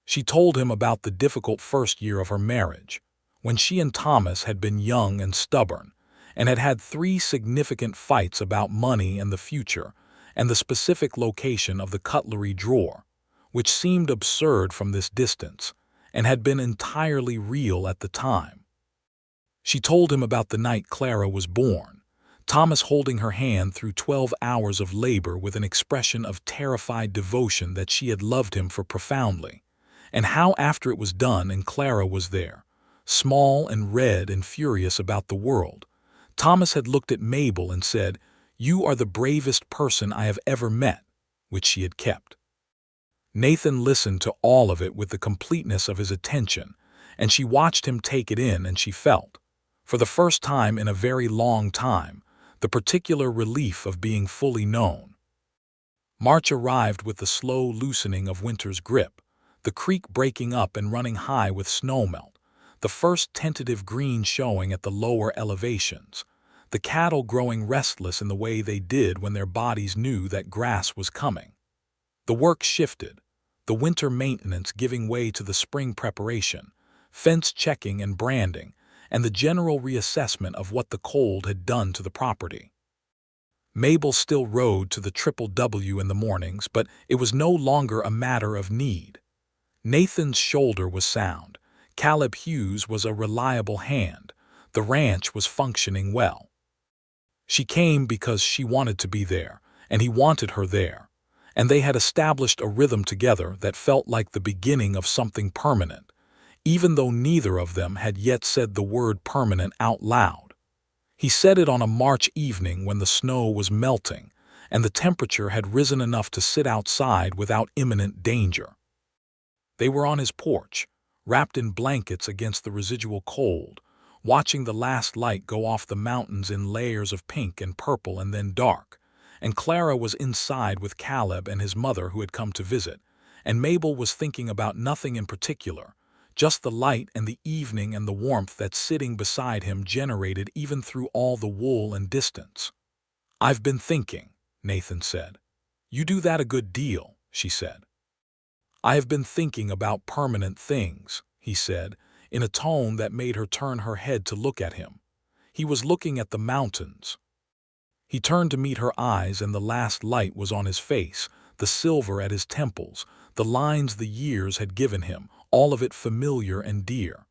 She told him about the difficult first year of her marriage, when she and Thomas had been young and stubborn, and had had 3 significant fights about money and the future, and the specific location of the cutlery drawer, which seemed absurd from this distance, and had been entirely real at the time. She told him about the night Clara was born, Thomas holding her hand through 12 hours of labor with an expression of terrified devotion that she had loved him for profoundly, and how after it was done and Clara was there, small and red and furious about the world, Thomas had looked at Mabel and said, "You are the bravest person I have ever met," which she had kept. Nathan listened to all of it with the completeness of his attention, and she watched him take it in, and she felt, for the first time in a very long time, the particular relief of being fully known. March arrived with the slow loosening of winter's grip, the creek breaking up and running high with snowmelt, the first tentative green showing at the lower elevations, the cattle growing restless in the way they did when their bodies knew that grass was coming. The work shifted, the winter maintenance giving way to the spring preparation, fence checking and branding, and the general reassessment of what the cold had done to the property. Mabel still rode to the Triple W in the mornings, but it was no longer a matter of need. Nathan's shoulder was sound, Caleb Hughes was a reliable hand, the ranch was functioning well. She came because she wanted to be there, and he wanted her there, and they had established a rhythm together that felt like the beginning of something permanent, even though neither of them had yet said the word permanent out loud. He said it on a March evening when the snow was melting, and the temperature had risen enough to sit outside without imminent danger. They were on his porch, wrapped in blankets against the residual cold, watching the last light go off the mountains in layers of pink and purple and then dark, and Clara was inside with Caleb and his mother who had come to visit, and Mabel was thinking about nothing in particular, just the light and the evening and the warmth that sitting beside him generated even through all the wool and distance. "I've been thinking," Nathan said. "You do that a good deal," she said. "I have been thinking about permanent things," he said, in a tone that made her turn her head to look at him. He was looking at the mountains. He turned to meet her eyes, and the last light was on his face, the silver at his temples, the lines the years had given him, all of it familiar and dear.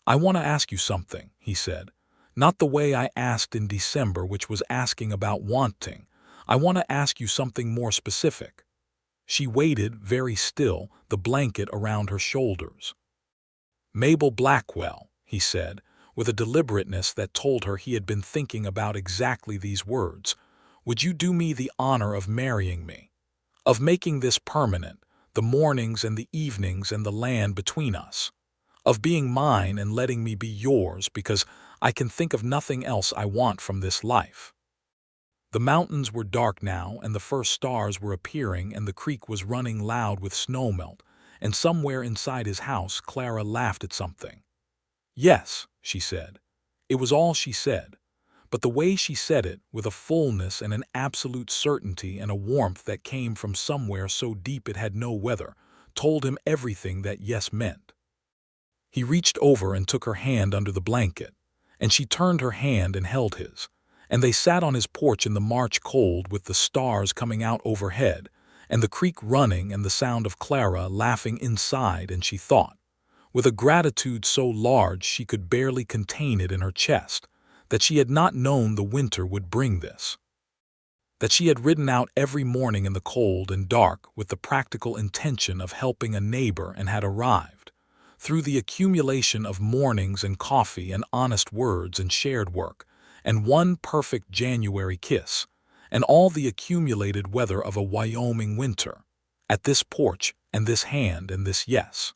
"I want to ask you something," he said. "Not the way I asked in December, which was asking about wanting. I want to ask you something more specific." She waited, very still, the blanket around her shoulders. "Mabel Blackwell," he said, with a deliberateness that told her he had been thinking about exactly these words, "would you do me the honor of marrying me? Of making this permanent, the mornings and the evenings and the land between us? Of being mine and letting me be yours, because I can think of nothing else I want from this life." The mountains were dark now, and the first stars were appearing, and the creek was running loud with snowmelt, and somewhere inside his house Clara laughed at something. "Yes," she said. It was all she said, but the way she said it, with a fullness and an absolute certainty and a warmth that came from somewhere so deep it had no weather, told him everything that yes meant. He reached over and took her hand under the blanket, and she turned her hand and held his, and they sat on his porch in the March cold with the stars coming out overhead, and the creek running and the sound of Clara laughing inside, and she thought, with a gratitude so large she could barely contain it in her chest, that she had not known the winter would bring this. That she had ridden out every morning in the cold and dark with the practical intention of helping a neighbor and had arrived, through the accumulation of mornings and coffee and honest words and shared work, and one perfect January kiss, and all the accumulated weather of a Wyoming winter, at this porch and this hand and this yes.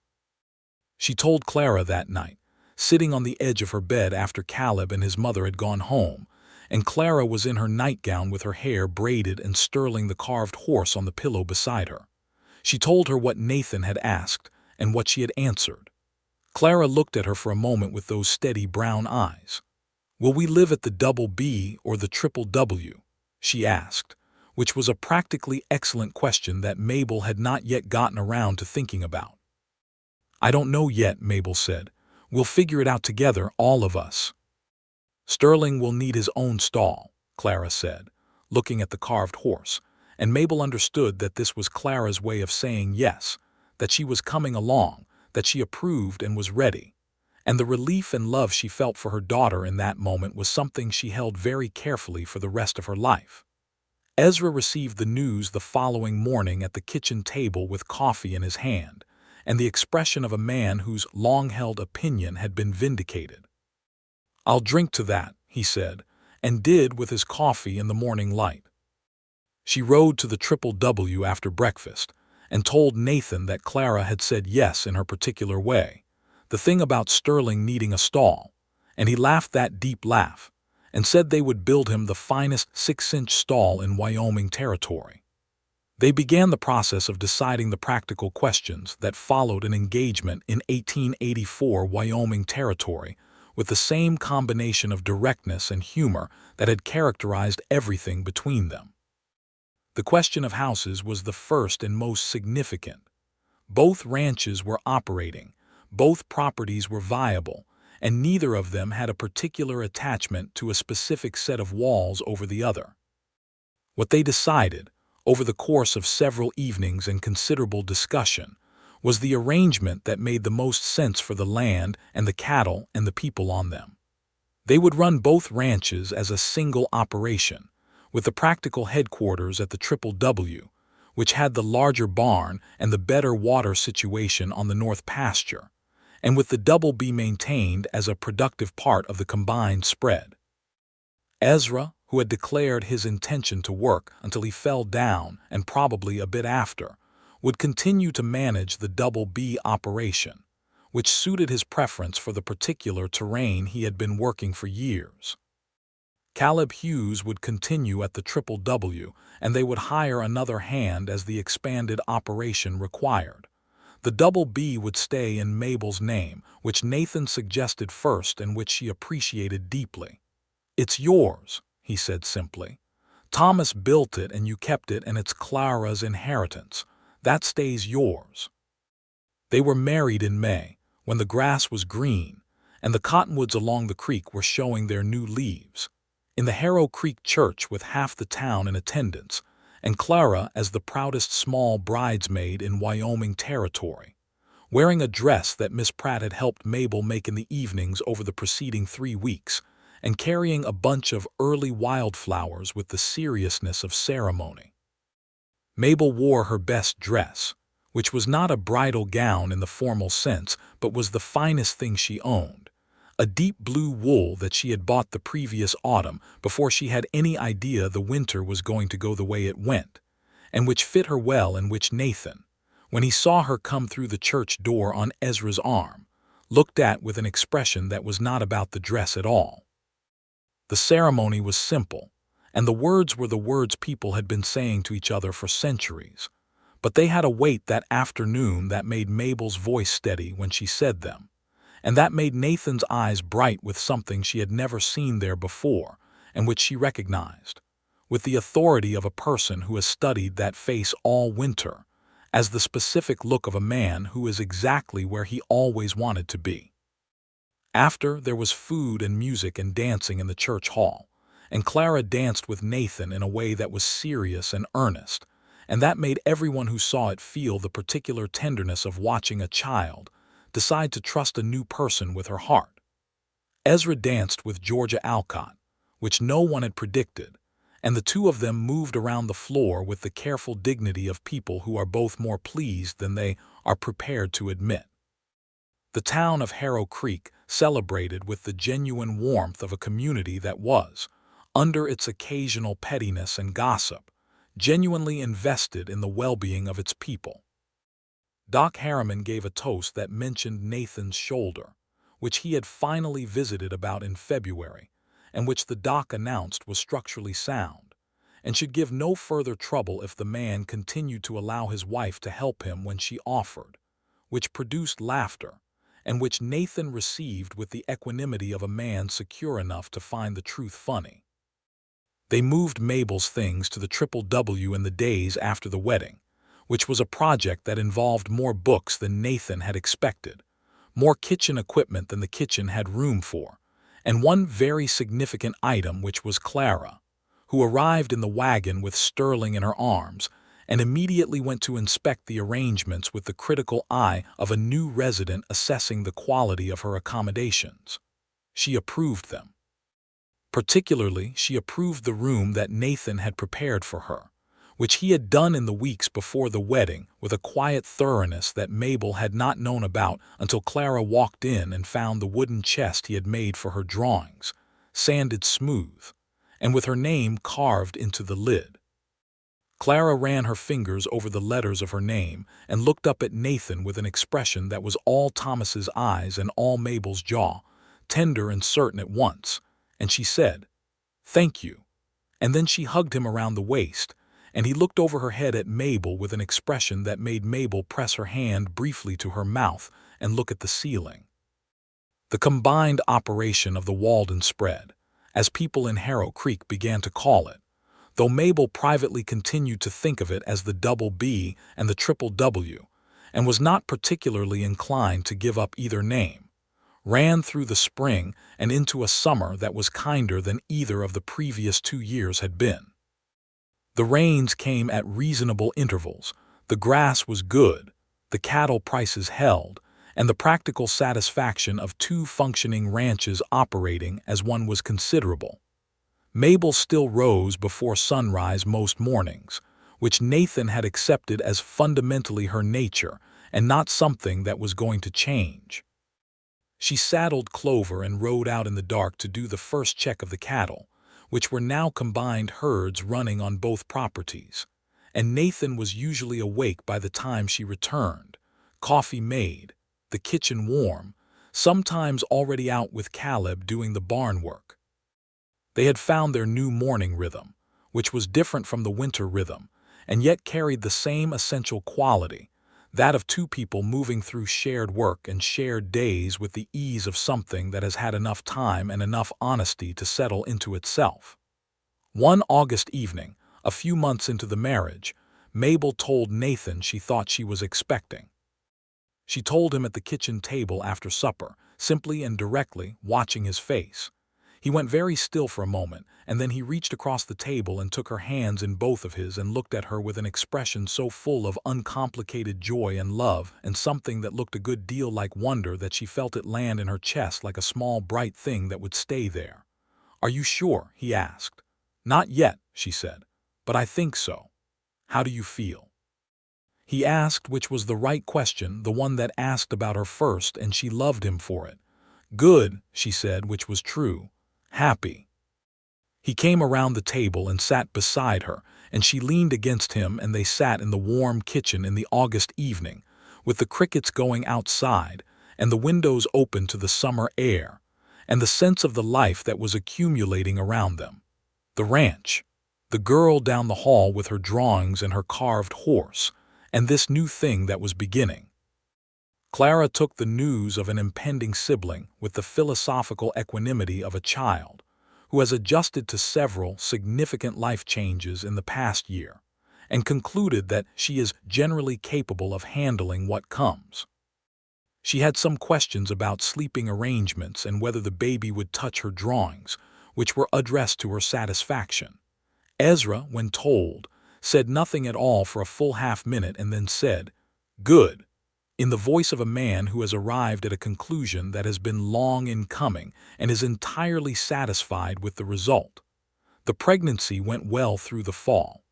She told Clara that night, sitting on the edge of her bed after Caleb and his mother had gone home, and Clara was in her nightgown with her hair braided and Sterling the carved horse on the pillow beside her. She told her what Nathan had asked and what she had answered. Clara looked at her for a moment with those steady brown eyes. "Will we live at the Double B or the Triple W?" she asked, which was a practically excellent question that Mabel had not yet gotten around to thinking about. "I don't know yet," Mabel said. "We'll figure it out together, all of us." "Sterling will need his own stall," Clara said, looking at the carved horse, and Mabel understood that this was Clara's way of saying yes, that she was coming along, that she approved and was ready. And the relief and love she felt for her daughter in that moment was something she held very carefully for the rest of her life. Ezra received the news the following morning at the kitchen table with coffee in his hand, and the expression of a man whose long-held opinion had been vindicated. "I'll drink to that," he said, and did with his coffee in the morning light. She rode to the Triple W after breakfast, and told Nathan that Clara had said yes in her particular way, the thing about Sterling needing a stall, and he laughed that deep laugh, and said they would build him the finest 6-inch stall in Wyoming Territory. They began the process of deciding the practical questions that followed an engagement in 1884 Wyoming Territory with the same combination of directness and humor that had characterized everything between them. The question of houses was the first and most significant. Both ranches were operating, both properties were viable, and neither of them had a particular attachment to a specific set of walls over the other. What they decided, over the course of several evenings and considerable discussion, was the arrangement that made the most sense for the land and the cattle and the people on them. They would run both ranches as a single operation, with the practical headquarters at the Triple W, which had the larger barn and the better water situation on the north pasture, and with the Double B maintained as a productive part of the combined spread. Ezra, who had declared his intention to work until he fell down and probably a bit after, would continue to manage the Double B operation, which suited his preference for the particular terrain he had been working for years. Caleb Hughes would continue at the Triple W, and they would hire another hand as the expanded operation required. The Double B would stay in Mabel's name, which Nathan suggested first and which she appreciated deeply. "It's yours," he said simply. "Thomas built it and you kept it, and it's Clara's inheritance. That stays yours." They were married in May, when the grass was green, and the cottonwoods along the creek were showing their new leaves. In the Harrow Creek church with half the town in attendance, and Clara as the proudest small bridesmaid in Wyoming Territory, wearing a dress that Miss Pratt had helped Mabel make in the evenings over the preceding 3 weeks, and carrying a bunch of early wildflowers with the seriousness of ceremony. Mabel wore her best dress, which was not a bridal gown in the formal sense, but was the finest thing she owned, a deep blue wool that she had bought the previous autumn before she had any idea the winter was going to go the way it went, and which fit her well, and which Nathan, when he saw her come through the church door on Ezra's arm, looked at with an expression that was not about the dress at all. The ceremony was simple, and the words were the words people had been saying to each other for centuries, but they had a weight that afternoon that made Mabel's voice steady when she said them, and that made Nathan's eyes bright with something she had never seen there before and which she recognized, with the authority of a person who has studied that face all winter, as the specific look of a man who is exactly where he always wanted to be. After, there was food and music and dancing in the church hall, and Clara danced with Nathan in a way that was serious and earnest, and that made everyone who saw it feel the particular tenderness of watching a child decide to trust a new person with her heart. Ezra danced with Georgia Alcott, which no one had predicted, and the two of them moved around the floor with the careful dignity of people who are both more pleased than they are prepared to admit. The town of Harrow Creek celebrated with the genuine warmth of a community that was, under its occasional pettiness and gossip, genuinely invested in the well-being of its people. Doc Harriman gave a toast that mentioned Nathan's shoulder, which he had finally visited about in February, and which the doc announced was structurally sound, and should give no further trouble if the man continued to allow his wife to help him when she offered, which produced laughter, and which Nathan received with the equanimity of a man secure enough to find the truth funny. They moved Mabel's things to the Triple W in the days after the wedding, which was a project that involved more books than Nathan had expected, more kitchen equipment than the kitchen had room for, and one very significant item, which was Clara, who arrived in the wagon with Sterling in her arms and immediately went to inspect the arrangements with the critical eye of a new resident assessing the quality of her accommodations. She approved them. Particularly, she approved the room that Nathan had prepared for her, which he had done in the weeks before the wedding with a quiet thoroughness that Mabel had not known about until Clara walked in and found the wooden chest he had made for her drawings, sanded smooth, and with her name carved into the lid. Clara ran her fingers over the letters of her name and looked up at Nathan with an expression that was all Thomas's eyes and all Mabel's jaw, tender and certain at once, and she said, "Thank you," and then she hugged him around the waist, and he looked over her head at Mabel with an expression that made Mabel press her hand briefly to her mouth and look at the ceiling. The combined operation of the Walden spread, as people in Harrow Creek began to call it, though Mabel privately continued to think of it as the double B and the triple W, and was not particularly inclined to give up either name, ran through the spring and into a summer that was kinder than either of the previous 2 years had been. The rains came at reasonable intervals, the grass was good, the cattle prices held, and the practical satisfaction of 2 functioning ranches operating as one was considerable. Mabel still rose before sunrise most mornings, which Nathan had accepted as fundamentally her nature and not something that was going to change. She saddled Clover and rode out in the dark to do the first check of the cattle, which were now combined herds running on both properties, and Nathan was usually awake by the time she returned, coffee made, the kitchen warm, sometimes already out with Caleb doing the barn work. They had found their new morning rhythm, which was different from the winter rhythm, and yet carried the same essential quality, that of 2 people moving through shared work and shared days with the ease of something that has had enough time and enough honesty to settle into itself. One August evening, a few months into the marriage, Mabel told Nathan she thought she was expecting. She told him at the kitchen table after supper, simply and directly, watching his face. He went very still for a moment, and then he reached across the table and took her hands in both of his and looked at her with an expression so full of uncomplicated joy and love and something that looked a good deal like wonder that she felt it land in her chest like a small bright thing that would stay there. "Are you sure?" he asked. "Not yet," she said, "but I think so. How do you feel?" He asked, which was the right question, the one that asked about her first, and she loved him for it. "Good," she said, which was true. "Happy." He came around the table and sat beside her, and she leaned against him, and they sat in the warm kitchen in the August evening, with the crickets going outside, and the windows open to the summer air, and the sense of the life that was accumulating around them. The ranch, the girl down the hall with her drawings and her carved horse, and this new thing that was beginning. Clara took the news of an impending sibling with the philosophical equanimity of a child who has adjusted to several significant life changes in the past year, and concluded that she is generally capable of handling what comes. She had some questions about sleeping arrangements and whether the baby would touch her drawings, which were addressed to her satisfaction. Ezra, when told, said nothing at all for a full half-minute and then said, "Good," in the voice of a man who has arrived at a conclusion that has been long in coming and is entirely satisfied with the result. The pregnancy went well through the fall.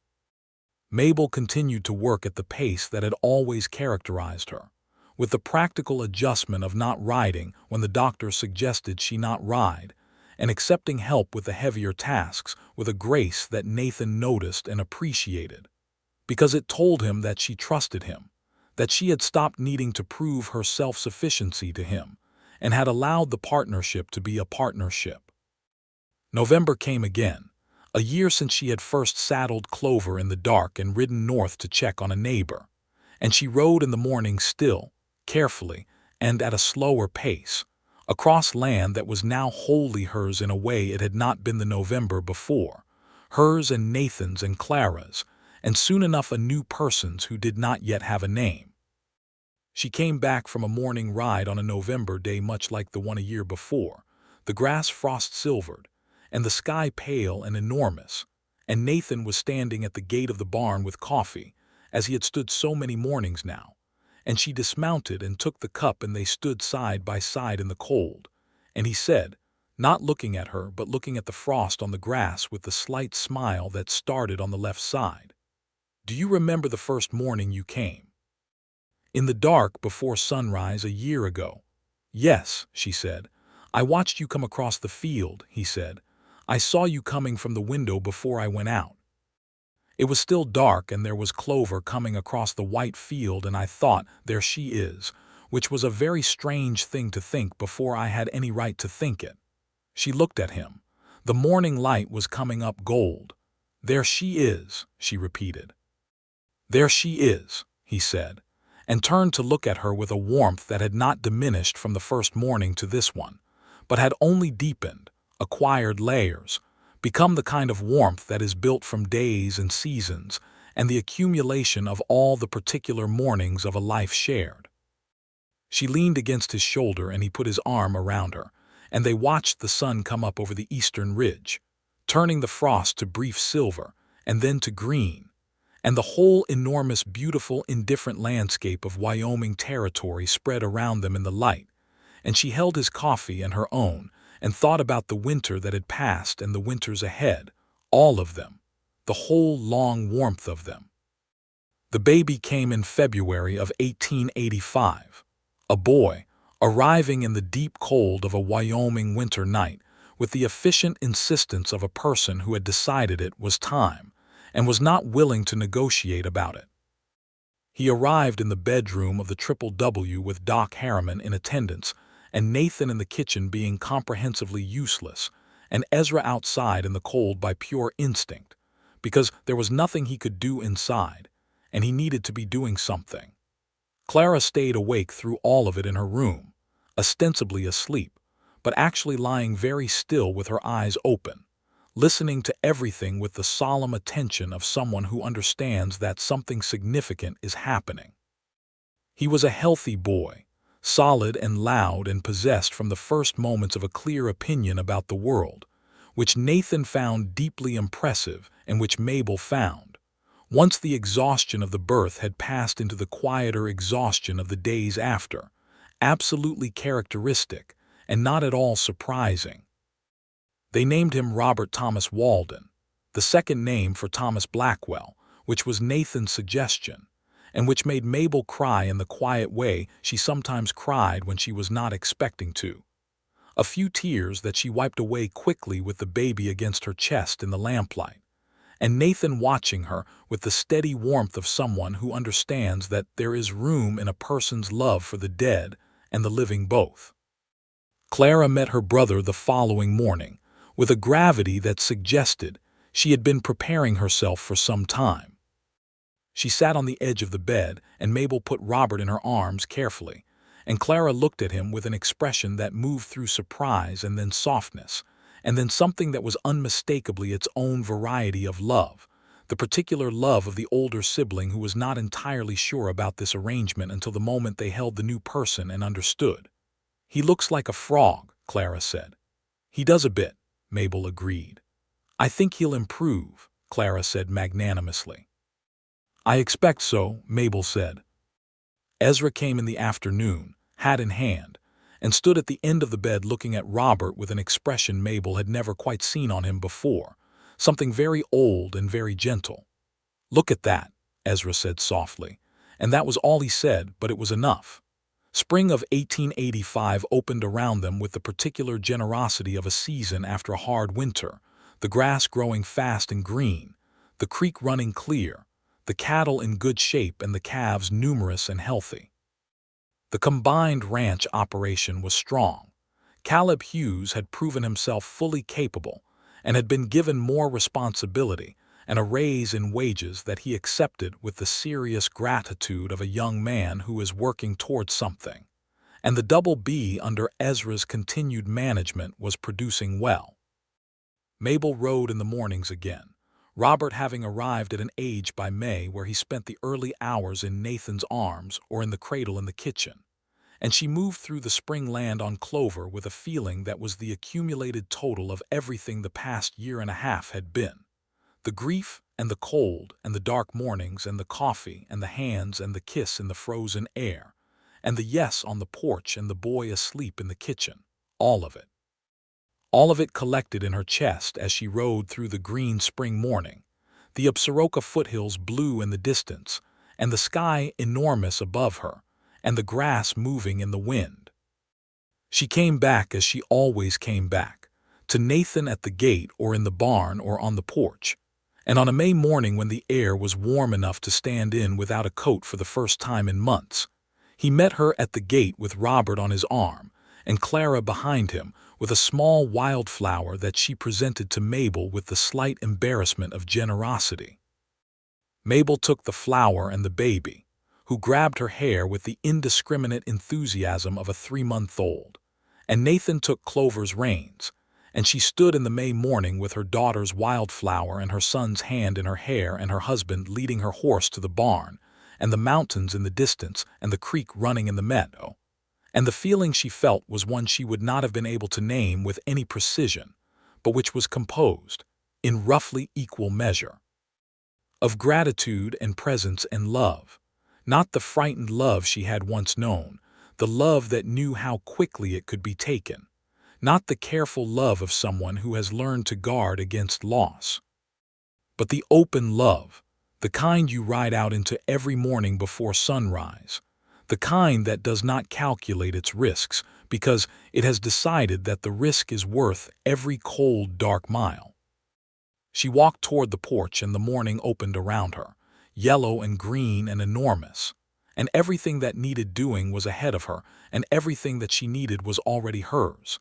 Mabel continued to work at the pace that had always characterized her, with the practical adjustment of not riding when the doctor suggested she not ride, and accepting help with the heavier tasks with a grace that Nathan noticed and appreciated, because it told him that she trusted him, that she had stopped needing to prove her self-sufficiency to him, and had allowed the partnership to be a partnership. November came again, a year since she had first saddled Clover in the dark and ridden north to check on a neighbor, and she rode in the morning still, carefully, and at a slower pace, across land that was now wholly hers in a way it had not been the November before, hers and Nathan's and Clara's, and soon enough a new person's who did not yet have a name. She came back from a morning ride on a November day much like the one a year before, the grass frost-silvered, and the sky pale and enormous, and Nathan was standing at the gate of the barn with coffee, as he had stood so many mornings now, and she dismounted and took the cup and they stood side by side in the cold, and he said, not looking at her but looking at the frost on the grass with the slight smile that started on the left side, "Do you remember the first morning you came? In the dark before sunrise a year ago?" "Yes," she said. "I watched you come across the field," he said. "I saw you coming from the window before I went out. It was still dark and there was Clover coming across the white field and I thought, there she is, which was a very strange thing to think before I had any right to think it." She looked at him. The morning light was coming up gold. "There she is," she repeated. "There she is," he said, and turned to look at her with a warmth that had not diminished from the first morning to this one, but had only deepened, acquired layers, become the kind of warmth that is built from days and seasons and the accumulation of all the particular mornings of a life shared. She leaned against his shoulder and he put his arm around her, and they watched the sun come up over the eastern ridge, turning the frost to brief silver and then to green, and the whole enormous, beautiful, indifferent landscape of Wyoming Territory spread around them in the light, and she held his coffee and her own and thought about the winter that had passed and the winters ahead, all of them, the whole long warmth of them. The baby came in February of 1885, a boy, arriving in the deep cold of a Wyoming winter night with the efficient insistence of a person who had decided it was time and was not willing to negotiate about it. He arrived in the bedroom of the Triple W with Doc Harriman in attendance and Nathan in the kitchen being comprehensively useless, and Ezra outside in the cold by pure instinct, because there was nothing he could do inside, and he needed to be doing something. Clara stayed awake through all of it in her room, ostensibly asleep, but actually lying very still with her eyes open, listening to everything with the solemn attention of someone who understands that something significant is happening. He was a healthy boy, solid and loud and possessed from the first moments of a clear opinion about the world, which Nathan found deeply impressive and which Mabel found, once the exhaustion of the birth had passed into the quieter exhaustion of the days after, absolutely characteristic and not at all surprising. They named him Robert Thomas Walden, the second name for Thomas Blackwell, which was Nathan's suggestion, and which made Mabel cry in the quiet way she sometimes cried when she was not expecting to. A few tears that she wiped away quickly with the baby against her chest in the lamplight, and Nathan watching her with the steady warmth of someone who understands that there is room in a person's love for the dead and the living both. Clara met her brother the following morning, with a gravity that suggested she had been preparing herself for some time. She sat on the edge of the bed, and Mabel put Robert in her arms carefully, and Clara looked at him with an expression that moved through surprise and then softness, and then something that was unmistakably its own variety of love, the particular love of the older sibling who was not entirely sure about this arrangement until the moment they held the new person and understood. "He looks like a frog," Clara said. "He does a bit," Mabel agreed. "I think he'll improve," Clara said magnanimously. "I expect so," Mabel said. Ezra came in the afternoon, hat in hand, and stood at the end of the bed looking at Robert with an expression Mabel had never quite seen on him before, something very old and very gentle. "Look at that," Ezra said softly, and that was all he said, but it was enough. Spring of 1885 opened around them with the particular generosity of a season after a hard winter, the grass growing fast and green, the creek running clear, the cattle in good shape and the calves numerous and healthy. The combined ranch operation was strong. Caleb Hughes had proven himself fully capable and had been given more responsibility and a raise in wages that he accepted with the serious gratitude of a young man who is working towards something, and the Double B under Ezra's continued management was producing well. Mabel rode in the mornings again, Robert having arrived at an age by May where he spent the early hours in Nathan's arms or in the cradle in the kitchen, and she moved through the spring land on Clover with a feeling that was the accumulated total of everything the past year and a half had been. The grief and the cold and the dark mornings and the coffee and the hands and the kiss in the frozen air, and the yes on the porch and the boy asleep in the kitchen, all of it. All of it collected in her chest as she rode through the green spring morning, the Absaroka foothills blue in the distance, and the sky enormous above her, and the grass moving in the wind. She came back as she always came back, to Nathan at the gate or in the barn or on the porch, and on a May morning when the air was warm enough to stand in without a coat for the first time in months, he met her at the gate with Robert on his arm and Clara behind him, with a small wildflower that she presented to Mabel with the slight embarrassment of generosity. Mabel took the flower and the baby, who grabbed her hair with the indiscriminate enthusiasm of a 3-month-old, and Nathan took Clover's reins, and she stood in the May morning with her daughter's wildflower and her son's hand in her hair and her husband leading her horse to the barn, and the mountains in the distance and the creek running in the meadow. And the feeling she felt was one she would not have been able to name with any precision, but which was composed, in roughly equal measure, of gratitude and presence and love, not the frightened love she had once known, the love that knew how quickly it could be taken, not the careful love of someone who has learned to guard against loss, but the open love, the kind you ride out into every morning before sunrise, the kind that does not calculate its risks because it has decided that the risk is worth every cold, dark mile. She walked toward the porch and the morning opened around her, yellow and green and enormous, and everything that needed doing was ahead of her, and everything that she needed was already hers.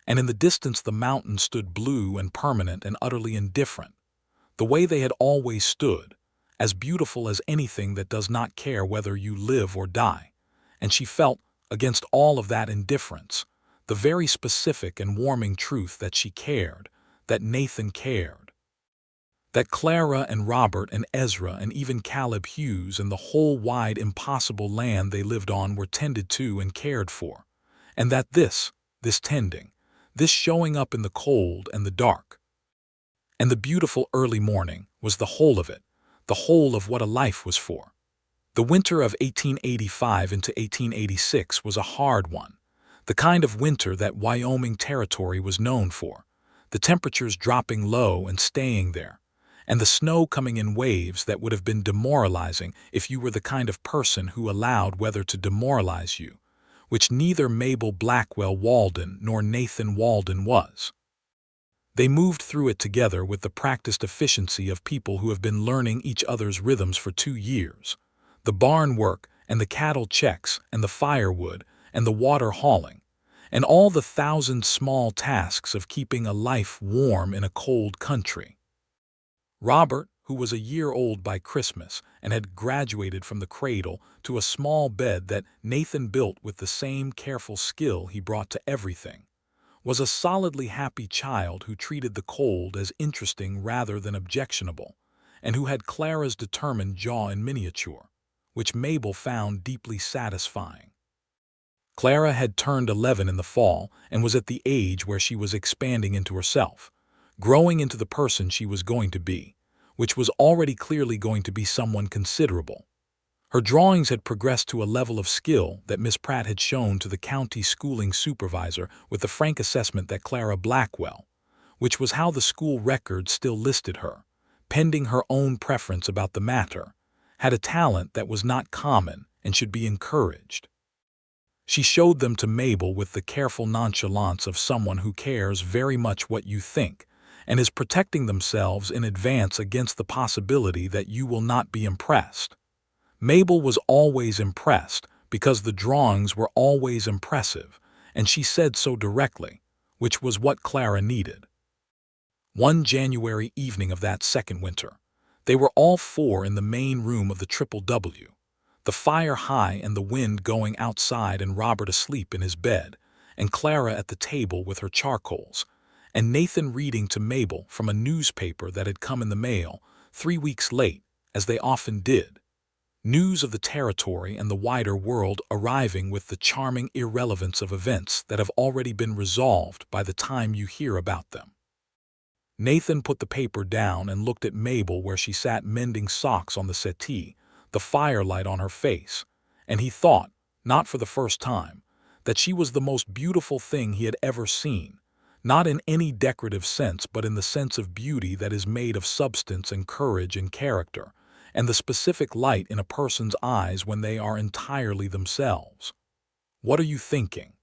And in the distance the mountains stood blue and permanent and utterly indifferent, the way they had always stood, as beautiful as anything that does not care whether you live or die. And she felt, against all of that indifference, the very specific and warming truth that she cared, that Nathan cared, that Clara and Robert and Ezra and even Caleb Hughes and the whole wide impossible land they lived on were tended to and cared for, and that this tending, this showing up in the cold and the dark, and the beautiful early morning was the whole of it, the whole of what a life was for. The winter of 1885 into 1886 was a hard one, the kind of winter that Wyoming Territory was known for, the temperatures dropping low and staying there, and the snow coming in waves that would have been demoralizing if you were the kind of person who allowed weather to demoralize you, which neither Mabel Blackwell Walden nor Nathan Walden was. They moved through it together with the practiced efficiency of people who have been learning each other's rhythms for 2 years. The barn work and the cattle checks and the firewood and the water hauling, and all the 1,000 small tasks of keeping a life warm in a cold country. Robert, who was a year old by Christmas and had graduated from the cradle to a small bed that Nathan built with the same careful skill he brought to everything, was a solidly happy child who treated the cold as interesting rather than objectionable, and who had Clara's determined jaw in miniature, which Mabel found deeply satisfying. Clara had turned 11 in the fall and was at the age where she was expanding into herself, growing into the person she was going to be, which was already clearly going to be someone considerable. Her drawings had progressed to a level of skill that Miss Pratt had shown to the county schooling supervisor with the frank assessment that Clara Blackwell, which was how the school record still listed her, pending her own preference about the matter, had a talent that was not common and should be encouraged. She showed them to Mabel with the careful nonchalance of someone who cares very much what you think and is protecting themselves in advance against the possibility that you will not be impressed. Mabel was always impressed because the drawings were always impressive, and she said so directly, which was what Clara needed. One January evening of that second winter, they were all 4 in the main room of the Triple W, the fire high and the wind going outside and Robert asleep in his bed, and Clara at the table with her charcoals, and Nathan reading to Mabel from a newspaper that had come in the mail 3 weeks late, as they often did. News of the territory and the wider world arriving with the charming irrelevance of events that have already been resolved by the time you hear about them. Nathan put the paper down and looked at Mabel where she sat mending socks on the settee, the firelight on her face, and he thought, not for the first time, that she was the most beautiful thing he had ever seen, not in any decorative sense but in the sense of beauty that is made of substance and courage and character, and the specific light in a person's eyes when they are entirely themselves. "What are you thinking?"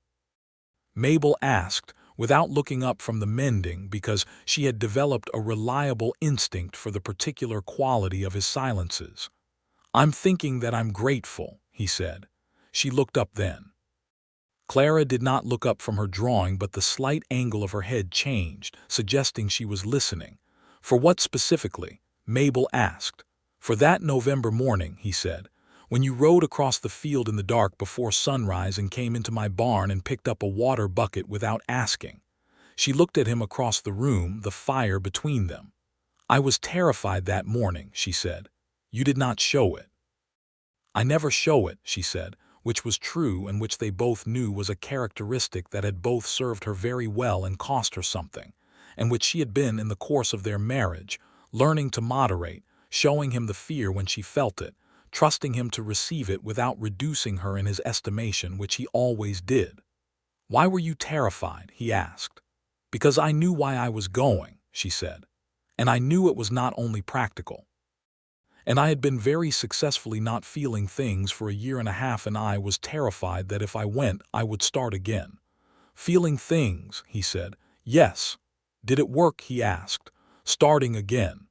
Mabel asked, without looking up from the mending because she had developed a reliable instinct for the particular quality of his silences. "I'm thinking that I'm grateful," he said. She looked up then. Clara did not look up from her drawing, but the slight angle of her head changed, suggesting she was listening. "For what specifically?" Mabel asked. "For that November morning," he said, "when you rode across the field in the dark before sunrise and came into my barn and picked up a water bucket without asking." She looked at him across the room, the fire between them. "I was terrified that morning," she said. "You did not show it." "I never show it," she said, which was true and which they both knew was a characteristic that had both served her very well and cost her something, and which she had been in the course of their marriage, learning to moderate, showing him the fear when she felt it, trusting him to receive it without reducing her in his estimation, which he always did. "Why were you terrified?" he asked. "Because I knew why I was going," she said, "and I knew it was not only practical. And I had been very successfully not feeling things for a year and a half, and I was terrified that if I went, I would start again." "Feeling things," he said. "Yes. Did it work?" he asked. "Starting again."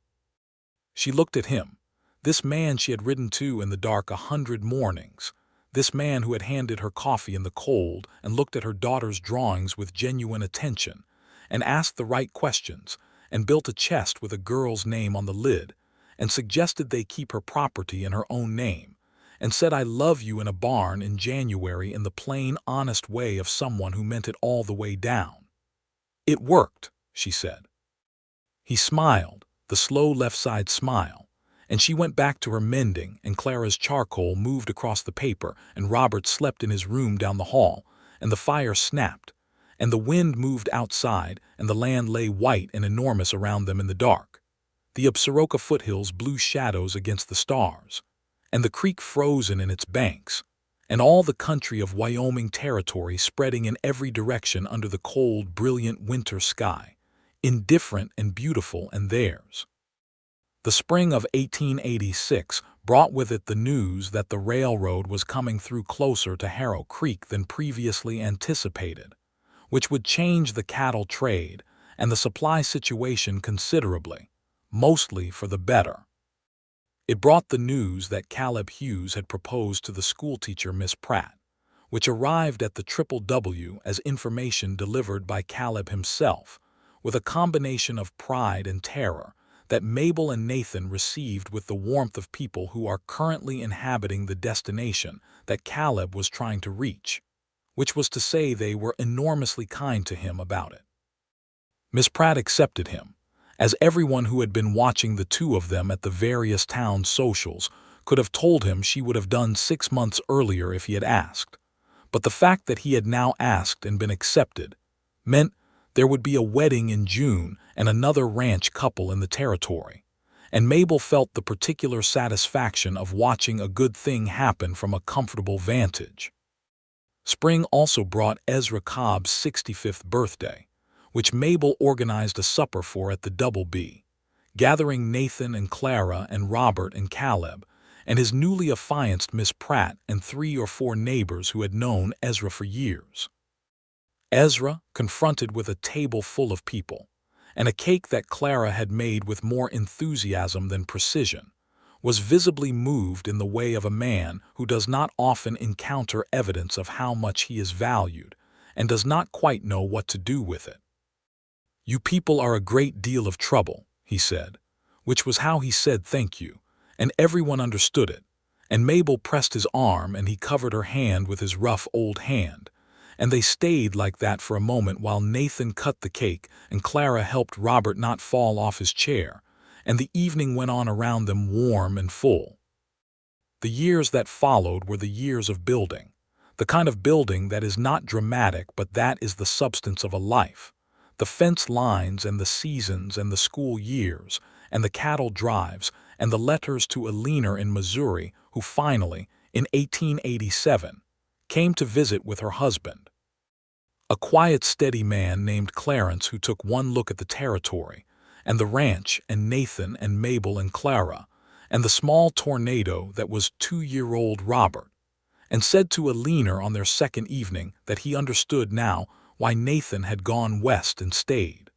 She looked at him. This man she had ridden to in the dark 100 mornings. This man who had handed her coffee in the cold and looked at her daughter's drawings with genuine attention, and asked the right questions, and built a chest with a girl's name on the lid, and suggested they keep her property in her own name, and said "I love you" in a barn in January in the plain, honest way of someone who meant it all the way down. "It worked," she said. He smiled, the slow left-side smile, and she went back to her mending, and Clara's charcoal moved across the paper, and Robert slept in his room down the hall, and the fire snapped, and the wind moved outside, and the land lay white and enormous around them in the dark. The Absaroka foothills blew shadows against the stars, and the creek frozen in its banks, and all the country of Wyoming Territory spreading in every direction under the cold, brilliant winter sky, indifferent and beautiful and theirs. The spring of 1886 brought with it the news that the railroad was coming through closer to Harrow Creek than previously anticipated, which would change the cattle trade and the supply situation considerably, mostly for the better. It brought the news that Caleb Hughes had proposed to the schoolteacher Miss Pratt, which arrived at the W as information delivered by Caleb himself, with a combination of pride and terror that Mabel and Nathan received with the warmth of people who are currently inhabiting the destination that Caleb was trying to reach, which was to say they were enormously kind to him about it. Miss Pratt accepted him, as everyone who had been watching the two of them at the various town socials could have told him she would have done 6 months earlier if he had asked. But the fact that he had now asked and been accepted meant there would be a wedding in June and another ranch couple in the territory, and Mabel felt the particular satisfaction of watching a good thing happen from a comfortable vantage. Spring also brought Ezra Cobb's 65th birthday, which Mabel organized a supper for at the B, gathering Nathan and Clara and Robert and Caleb, and his newly affianced Miss Pratt and 3 or 4 neighbors who had known Ezra for years. Ezra, confronted with a table full of people, and a cake that Clara had made with more enthusiasm than precision, was visibly moved in the way of a man who does not often encounter evidence of how much he is valued and does not quite know what to do with it. "You people are a great deal of trouble," he said, which was how he said thank you, and everyone understood it, and Mabel pressed his arm and he covered her hand with his rough old hand, and they stayed like that for a moment while Nathan cut the cake and Clara helped Robert not fall off his chair, and the evening went on around them warm and full. The years that followed were the years of building, the kind of building that is not dramatic but that is the substance of a life. The fence lines and the seasons and the school years and the cattle drives and the letters to Alina in Missouri, who finally, in 1887, came to visit with her husband. A quiet, steady man named Clarence who took one look at the territory and the ranch and Nathan and Mabel and Clara and the small tornado that was 2-year-old Robert, and said to Alina on their second evening that he understood now why Nathan had gone west and stayed.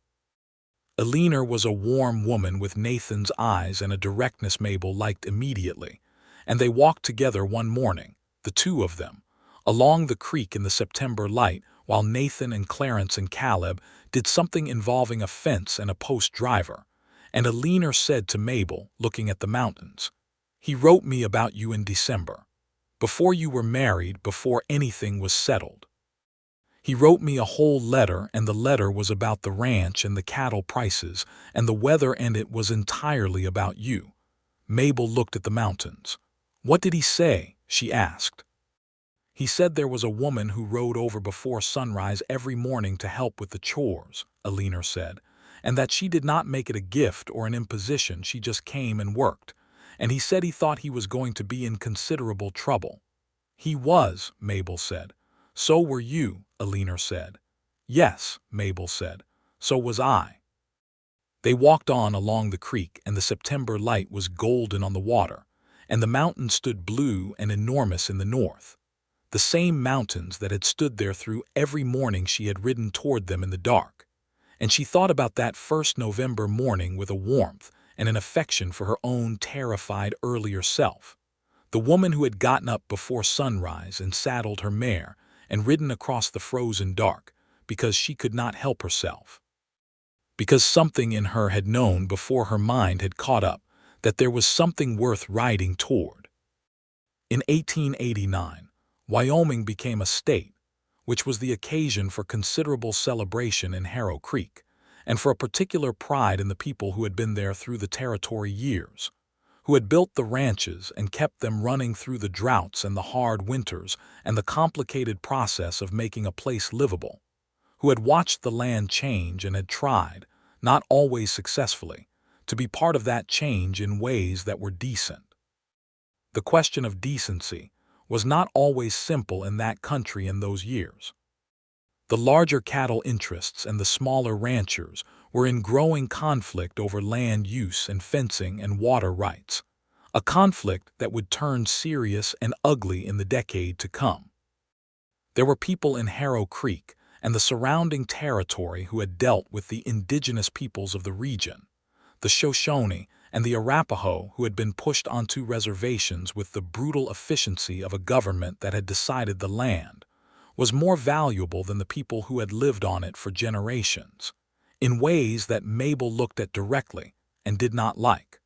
Alina was a warm woman with Nathan's eyes and a directness Mabel liked immediately, and they walked together one morning, the two of them, along the creek in the September light, while Nathan and Clarence and Caleb did something involving a fence and a post driver, and a leaner said to Mabel, looking at the mountains, "He wrote me about you in December, before you were married, before anything was settled. He wrote me a whole letter, and the letter was about the ranch and the cattle prices and the weather, and it was entirely about you." Mabel looked at the mountains. "What did he say?" she asked. "He said there was a woman who rode over before sunrise every morning to help with the chores," Alina said, "and that she did not make it a gift or an imposition, she just came and worked. And he said he thought he was going to be in considerable trouble." "He was," Mabel said. "So were you," Alina said. "Yes," Mabel said. "So was I." They walked on along the creek, and the September light was golden on the water, and the mountains stood blue and enormous in the north. The same mountains that had stood there through every morning she had ridden toward them in the dark. And she thought about that first November morning with a warmth and an affection for her own terrified earlier self. The woman who had gotten up before sunrise and saddled her mare and ridden across the frozen dark because she could not help herself. Because something in her had known before her mind had caught up that there was something worth riding toward. In 1889, Wyoming became a state, which was the occasion for considerable celebration in Harrow Creek, and for a particular pride in the people who had been there through the territory years, who had built the ranches and kept them running through the droughts and the hard winters and the complicated process of making a place livable, who had watched the land change and had tried, not always successfully, to be part of that change in ways that were decent. The question of decency was not always simple in that country in those years. The larger cattle interests and the smaller ranchers were in growing conflict over land use and fencing and water rights, a conflict that would turn serious and ugly in the decade to come. There were people in Harrow Creek and the surrounding territory who had dealt with the indigenous peoples of the region, the Shoshone and the Arapaho, who had been pushed onto reservations with the brutal efficiency of a government that had decided the land was more valuable than the people who had lived on it for generations, in ways that Mabel looked at directly and did not like.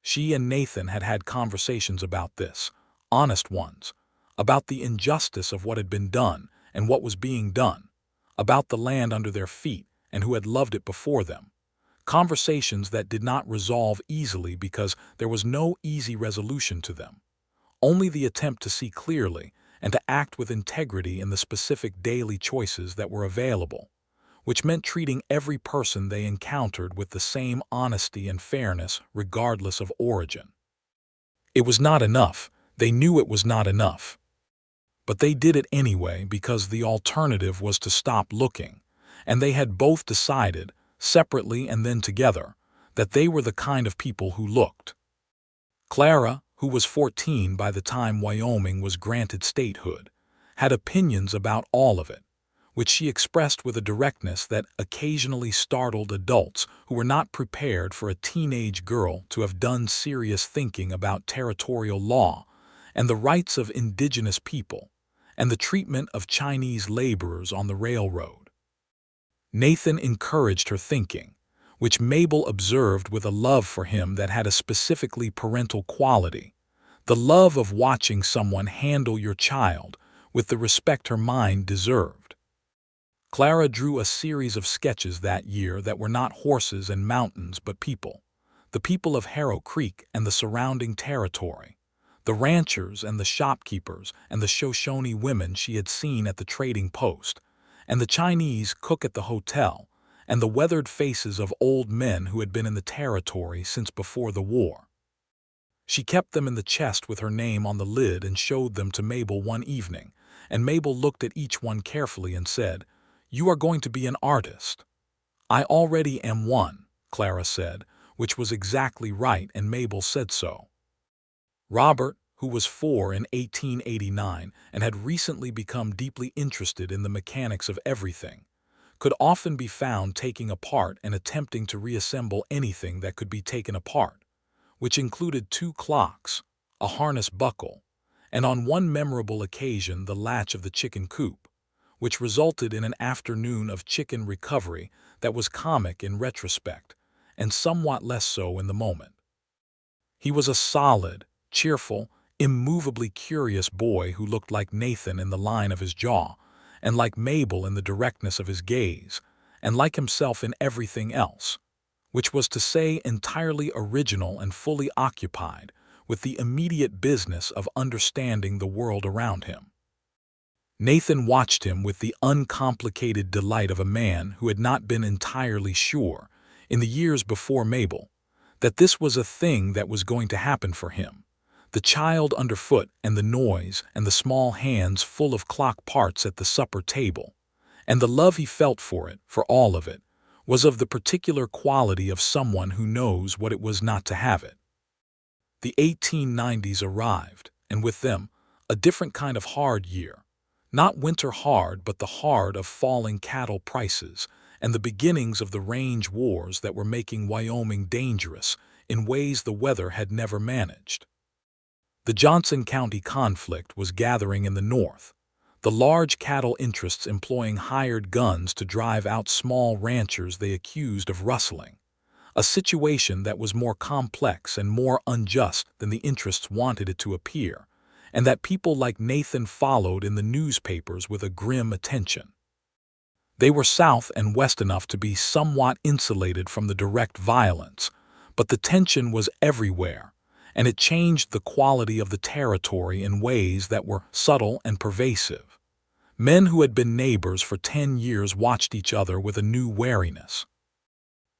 She and Nathan had had conversations about this, honest ones, about the injustice of what had been done and what was being done, about the land under their feet and who had loved it before them. Conversations that did not resolve easily because there was no easy resolution to them, only the attempt to see clearly and to act with integrity in the specific daily choices that were available, which meant treating every person they encountered with the same honesty and fairness regardless of origin. It was not enough. They knew it was not enough. But they did it anyway because the alternative was to stop looking, and they had both decided, separately and then together, that they were the kind of people who looked. Clara, who was 14 by the time Wyoming was granted statehood, had opinions about all of it, which she expressed with a directness that occasionally startled adults who were not prepared for a teenage girl to have done serious thinking about territorial law and the rights of indigenous people and the treatment of Chinese laborers on the railroad. Nathan encouraged her thinking, which Mabel observed with a love for him that had a specifically parental quality, the love of watching someone handle your child with the respect her mind deserved. Clara drew a series of sketches that year that were not horses and mountains but people, the people of Harrow Creek and the surrounding territory, the ranchers and the shopkeepers and the Shoshone women she had seen at the trading post, and the Chinese cook at the hotel, and the weathered faces of old men who had been in the territory since before the war. She kept them in the chest with her name on the lid and showed them to Mabel one evening, and Mabel looked at each one carefully and said, "You are going to be an artist." "I already am one," Clara said, which was exactly right, and Mabel said so. Robert, who was 4 in 1889 and had recently become deeply interested in the mechanics of everything, could often be found taking apart and attempting to reassemble anything that could be taken apart, which included 2 clocks, a harness buckle, and on one memorable occasion the latch of the chicken coop, which resulted in an afternoon of chicken recovery that was comic in retrospect and somewhat less so in the moment. He was a solid, cheerful, immovably curious boy who looked like Nathan in the line of his jaw, and like Mabel in the directness of his gaze, and like himself in everything else, which was to say entirely original and fully occupied with the immediate business of understanding the world around him. Nathan watched him with the uncomplicated delight of a man who had not been entirely sure, in the years before Mabel, that this was a thing that was going to happen for him. The child underfoot and the noise and the small hands full of clock parts at the supper table, and the love he felt for it, for all of it, was of the particular quality of someone who knows what it was not to have it. The 1890s arrived, and with them, a different kind of hard year. Not winter hard, but the hard of falling cattle prices and the beginnings of the range wars that were making Wyoming dangerous in ways the weather had never managed. The Johnson County conflict was gathering in the north, the large cattle interests employing hired guns to drive out small ranchers they accused of rustling, a situation that was more complex and more unjust than the interests wanted it to appear, and that people like Nathan followed in the newspapers with a grim attention. They were south and west enough to be somewhat insulated from the direct violence, but the tension was everywhere, and it changed the quality of the territory in ways that were subtle and pervasive. Men who had been neighbors for 10 years watched each other with a new wariness.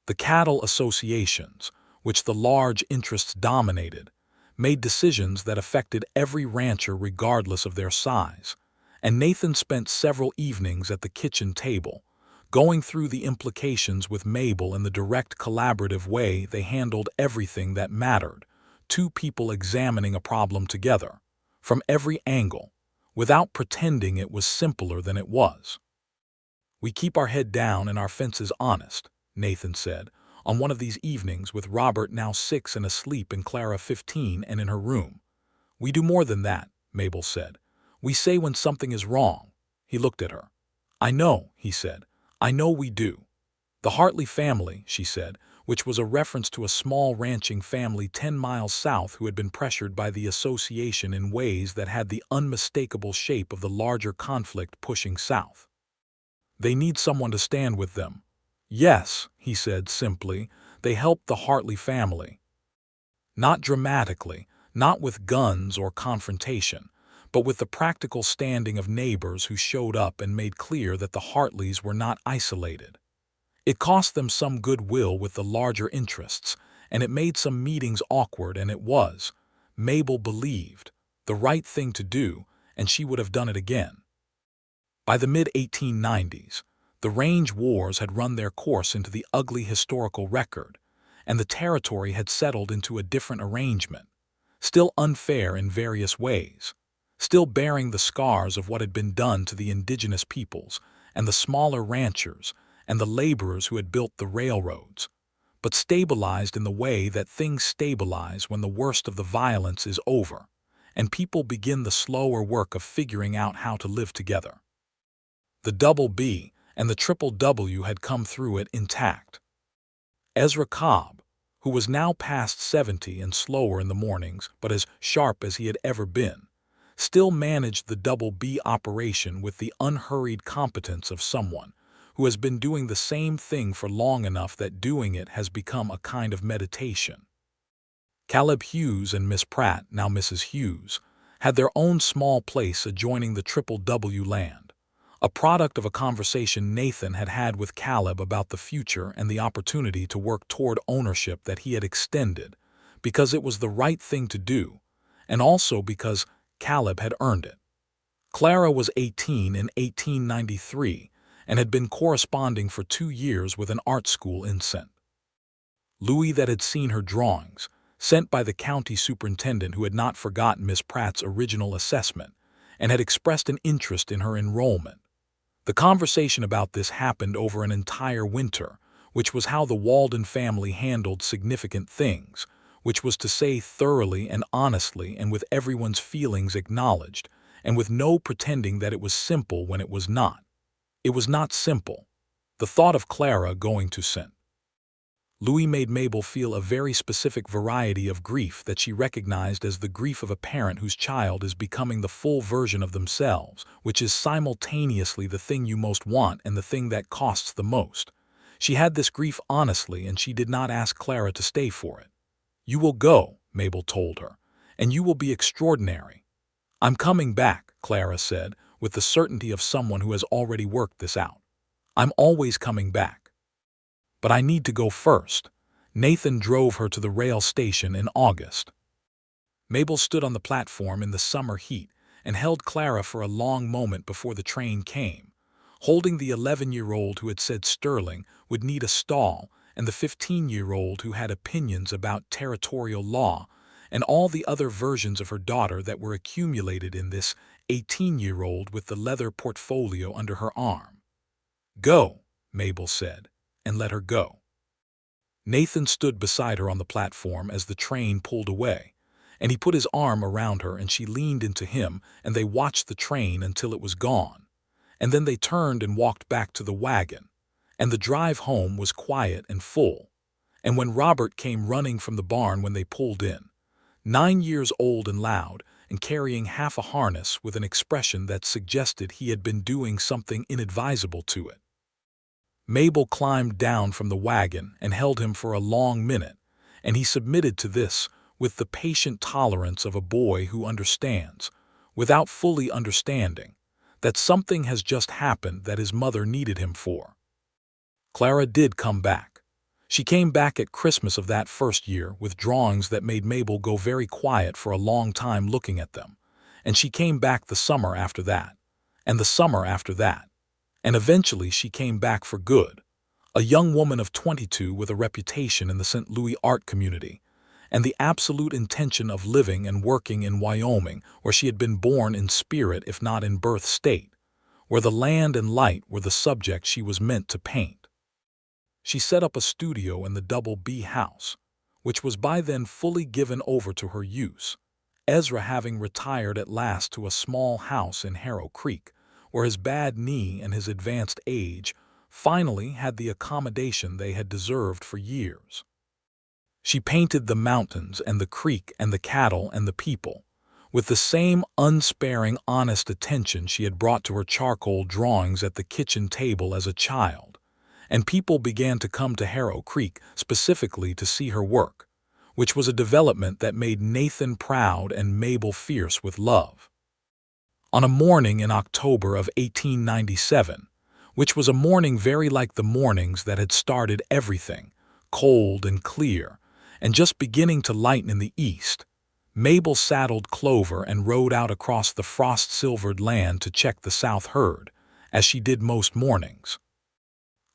The cattle associations, which the large interests dominated, made decisions that affected every rancher regardless of their size, and Nathan spent several evenings at the kitchen table, going through the implications with Mabel in the direct collaborative way they handled everything that mattered, two people examining a problem together, from every angle, without pretending it was simpler than it was. "We keep our head down and our fences honest," Nathan said, on one of these evenings with Robert now 6 and asleep and Clara 15 and in her room. "We do more than that," Mabel said. "We say when something is wrong." He looked at her. "I know," he said. "I know we do." "The Hartley family," she said, which was a reference to a small ranching family 10 miles south who had been pressured by the association in ways that had the unmistakable shape of the larger conflict pushing south. "They need someone to stand with them." "Yes," he said simply, "they helped the Hartley family. Not dramatically, not with guns or confrontation, but with the practical standing of neighbors who showed up and made clear that the Hartleys were not isolated. It cost them some goodwill with the larger interests, and it made some meetings awkward, and it was, Mabel believed, the right thing to do, and she would have done it again." By the mid-1890s, the range wars had run their course into the ugly historical record, and the territory had settled into a different arrangement, still unfair in various ways, still bearing the scars of what had been done to the indigenous peoples and the smaller ranchers and the laborers who had built the railroads, but stabilized in the way that things stabilize when the worst of the violence is over, and people begin the slower work of figuring out how to live together. The double B and the triple W had come through it intact. Ezra Cobb, who was now past 70 and slower in the mornings but as sharp as he had ever been, still managed the double B operation with the unhurried competence of someone who has been doing the same thing for long enough that doing it has become a kind of meditation. Caleb Hughes and Miss Pratt, now Mrs. Hughes, had their own small place adjoining the triple W land, a product of a conversation Nathan had had with Caleb about the future and the opportunity to work toward ownership that he had extended, because it was the right thing to do, and also because Caleb had earned it. Clara was 18 in 1893 and had been corresponding for 2 years with an art school in St. Louis that had seen her drawings, sent by the county superintendent who had not forgotten Miss Pratt's original assessment and had expressed an interest in her enrollment. The conversation about this happened over an entire winter, which was how the Walden family handled significant things, which was to say thoroughly and honestly and with everyone's feelings acknowledged, and with no pretending that it was simple when it was not. It was not simple. The thought of Clara going to St. Louis made Mabel feel a very specific variety of grief that she recognized as the grief of a parent whose child is becoming the full version of themselves, which is simultaneously the thing you most want and the thing that costs the most. She had this grief honestly, and she did not ask Clara to stay for it. "You will go," Mabel told her, "and you will be extraordinary." "I'm coming back," Clara said, with the certainty of someone who has already worked this out. "I'm always coming back. But I need to go first." Nathan drove her to the rail station in August. Mabel stood on the platform in the summer heat and held Clara for a long moment before the train came, holding the 11-year-old who had said Sterling would need a stall, and the 15-year-old who had opinions about territorial law, and all the other versions of her daughter that were accumulated in this 18-year-old with the leather portfolio under her arm. "Go," Mabel said, and let her go. Nathan stood beside her on the platform as the train pulled away, and he put his arm around her, and she leaned into him, and they watched the train until it was gone. And then they turned and walked back to the wagon, and the drive home was quiet and full. And when Robert came running from the barn when they pulled in, 9 years old and loud, and carrying half a harness with an expression that suggested he had been doing something inadvisable to it, Mabel climbed down from the wagon and held him for a long minute, and he submitted to this with the patient tolerance of a boy who understands, without fully understanding, that something has just happened that his mother needed him for. Clara did come back. She came back at Christmas of that first year with drawings that made Mabel go very quiet for a long time looking at them, and she came back the summer after that, and the summer after that. And eventually she came back for good, a young woman of 22 with a reputation in the St. Louis art community, and the absolute intention of living and working in Wyoming, where she had been born in spirit if not in birth state, where the land and light were the subject she was meant to paint. She set up a studio in the Double B house, which was by then fully given over to her use, Ezra having retired at last to a small house in Harrow Creek, where his bad knee and his advanced age finally had the accommodation they had deserved for years. She painted the mountains and the creek and the cattle and the people, with the same unsparing, honest attention she had brought to her charcoal drawings at the kitchen table as a child, and people began to come to Harrow Creek specifically to see her work, which was a development that made Nathan proud and Mabel fierce with love. On a morning in October of 1897, which was a morning very like the mornings that had started everything, cold and clear, and just beginning to lighten in the east, Mabel saddled Clover and rode out across the frost-silvered land to check the south herd, as she did most mornings.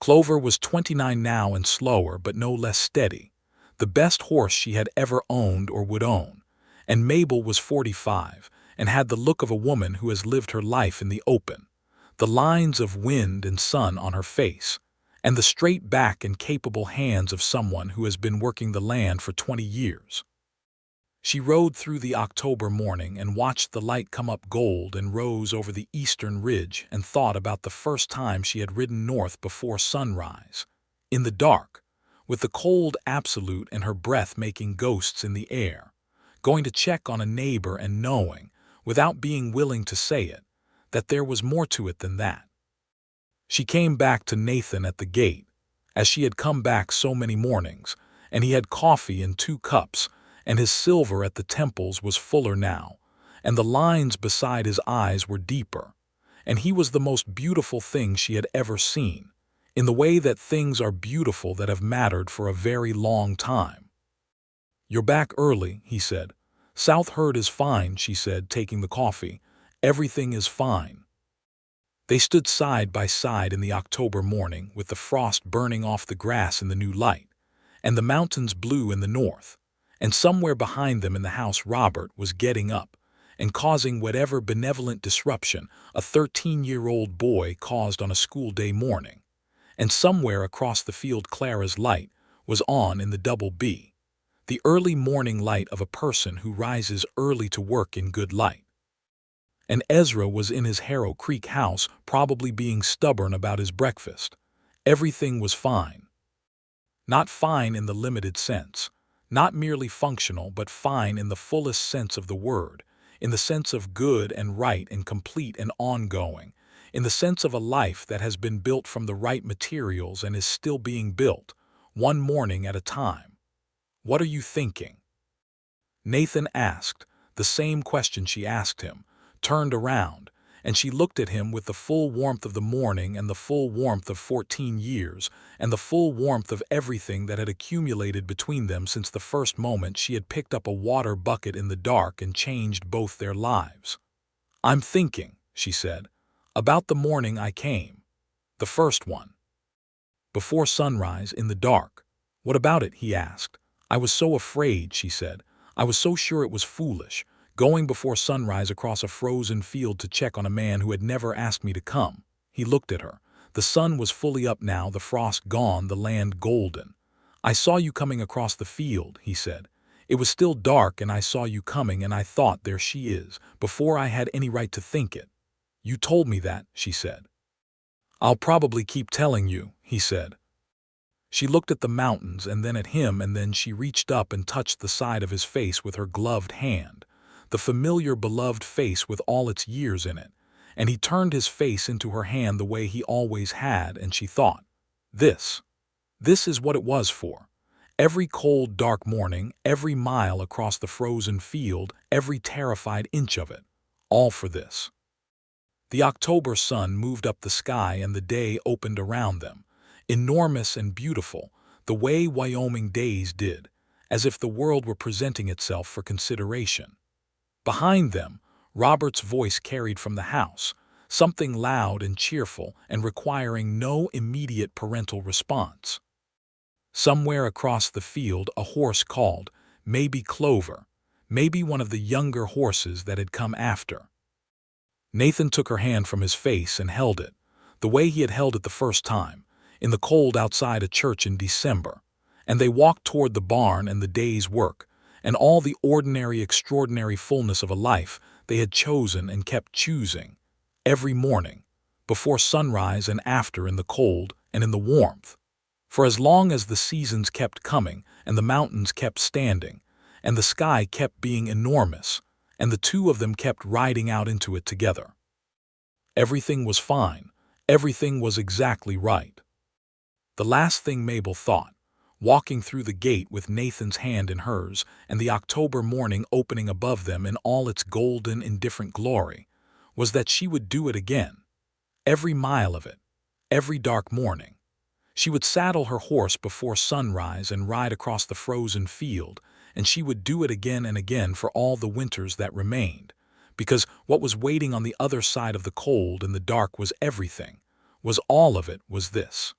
Clover was 29 now and slower but no less steady, the best horse she had ever owned or would own, and Mabel was 45, and had the look of a woman who has lived her life in the open, the lines of wind and sun on her face, and the straight back and capable hands of someone who has been working the land for 20 years. She rode through the October morning and watched the light come up gold and rose over the eastern ridge, and thought about the first time she had ridden north before sunrise, in the dark, with the cold absolute and her breath making ghosts in the air, going to check on a neighbor and knowing, without being willing to say it, that there was more to it than that. She came back to Nathan at the gate, as she had come back so many mornings, and he had coffee in 2 cups, and his silver at the temples was fuller now, and the lines beside his eyes were deeper, and he was the most beautiful thing she had ever seen, in the way that things are beautiful that have mattered for a very long time. "You're back early," he said. "South Herd is fine," she said, taking the coffee. "Everything is fine." They stood side by side in the October morning, with the frost burning off the grass in the new light, and the mountains blue in the north, and somewhere behind them in the house Robert was getting up and causing whatever benevolent disruption a 13-year-old boy caused on a school day morning, and somewhere across the field Clara's light was on in the Double B. the early morning light of a person who rises early to work in good light. And Ezra was in his Harrow Creek house, probably being stubborn about his breakfast. Everything was fine. Not fine in the limited sense, not merely functional, but fine in the fullest sense of the word, in the sense of good and right and complete and ongoing, in the sense of a life that has been built from the right materials and is still being built, one morning at a time. "What are you thinking?" Nathan asked, the same question she asked him, turned around, and she looked at him with the full warmth of the morning and the full warmth of 14 years and the full warmth of everything that had accumulated between them since the first moment she had picked up a water bucket in the dark and changed both their lives. "I'm thinking," she said, "about the morning I came. The first one. Before sunrise, in the dark." "What about it?" he asked. "I was so afraid," she said. "I was so sure it was foolish, going before sunrise across a frozen field to check on a man who had never asked me to come." He looked at her. The sun was fully up now, the frost gone, the land golden. "I saw you coming across the field," he said. "It was still dark and I saw you coming and I thought, there she is, before I had any right to think it." "You told me that," she said. "I'll probably keep telling you," he said. She looked at the mountains and then at him, and then she reached up and touched the side of his face with her gloved hand, the familiar beloved face with all its years in it, and he turned his face into her hand the way he always had, and she thought, This is what it was for. Every cold, dark morning, every mile across the frozen field, every terrified inch of it, all for this. The October sun moved up the sky and the day opened around them, enormous and beautiful, the way Wyoming days did, as if the world were presenting itself for consideration. Behind them, Robert's voice carried from the house, something loud and cheerful and requiring no immediate parental response. Somewhere across the field a horse called, maybe Clover, maybe one of the younger horses that had come after. Nathan took her hand from his face and held it, the way he had held it the first time, in the cold outside a church in December, and they walked toward the barn and the day's work, and all the ordinary, extraordinary fullness of a life they had chosen and kept choosing, every morning, before sunrise and after, in the cold and in the warmth. For as long as the seasons kept coming, and the mountains kept standing, and the sky kept being enormous, and the two of them kept riding out into it together. Everything was fine. Everything was exactly right. The last thing Mabel thought, walking through the gate with Nathan's hand in hers and the October morning opening above them in all its golden, indifferent glory, was that she would do it again. Every mile of it. Every dark morning. She would saddle her horse before sunrise and ride across the frozen field, and she would do it again and again for all the winters that remained, because what was waiting on the other side of the cold and the dark was everything, was all of it, was this.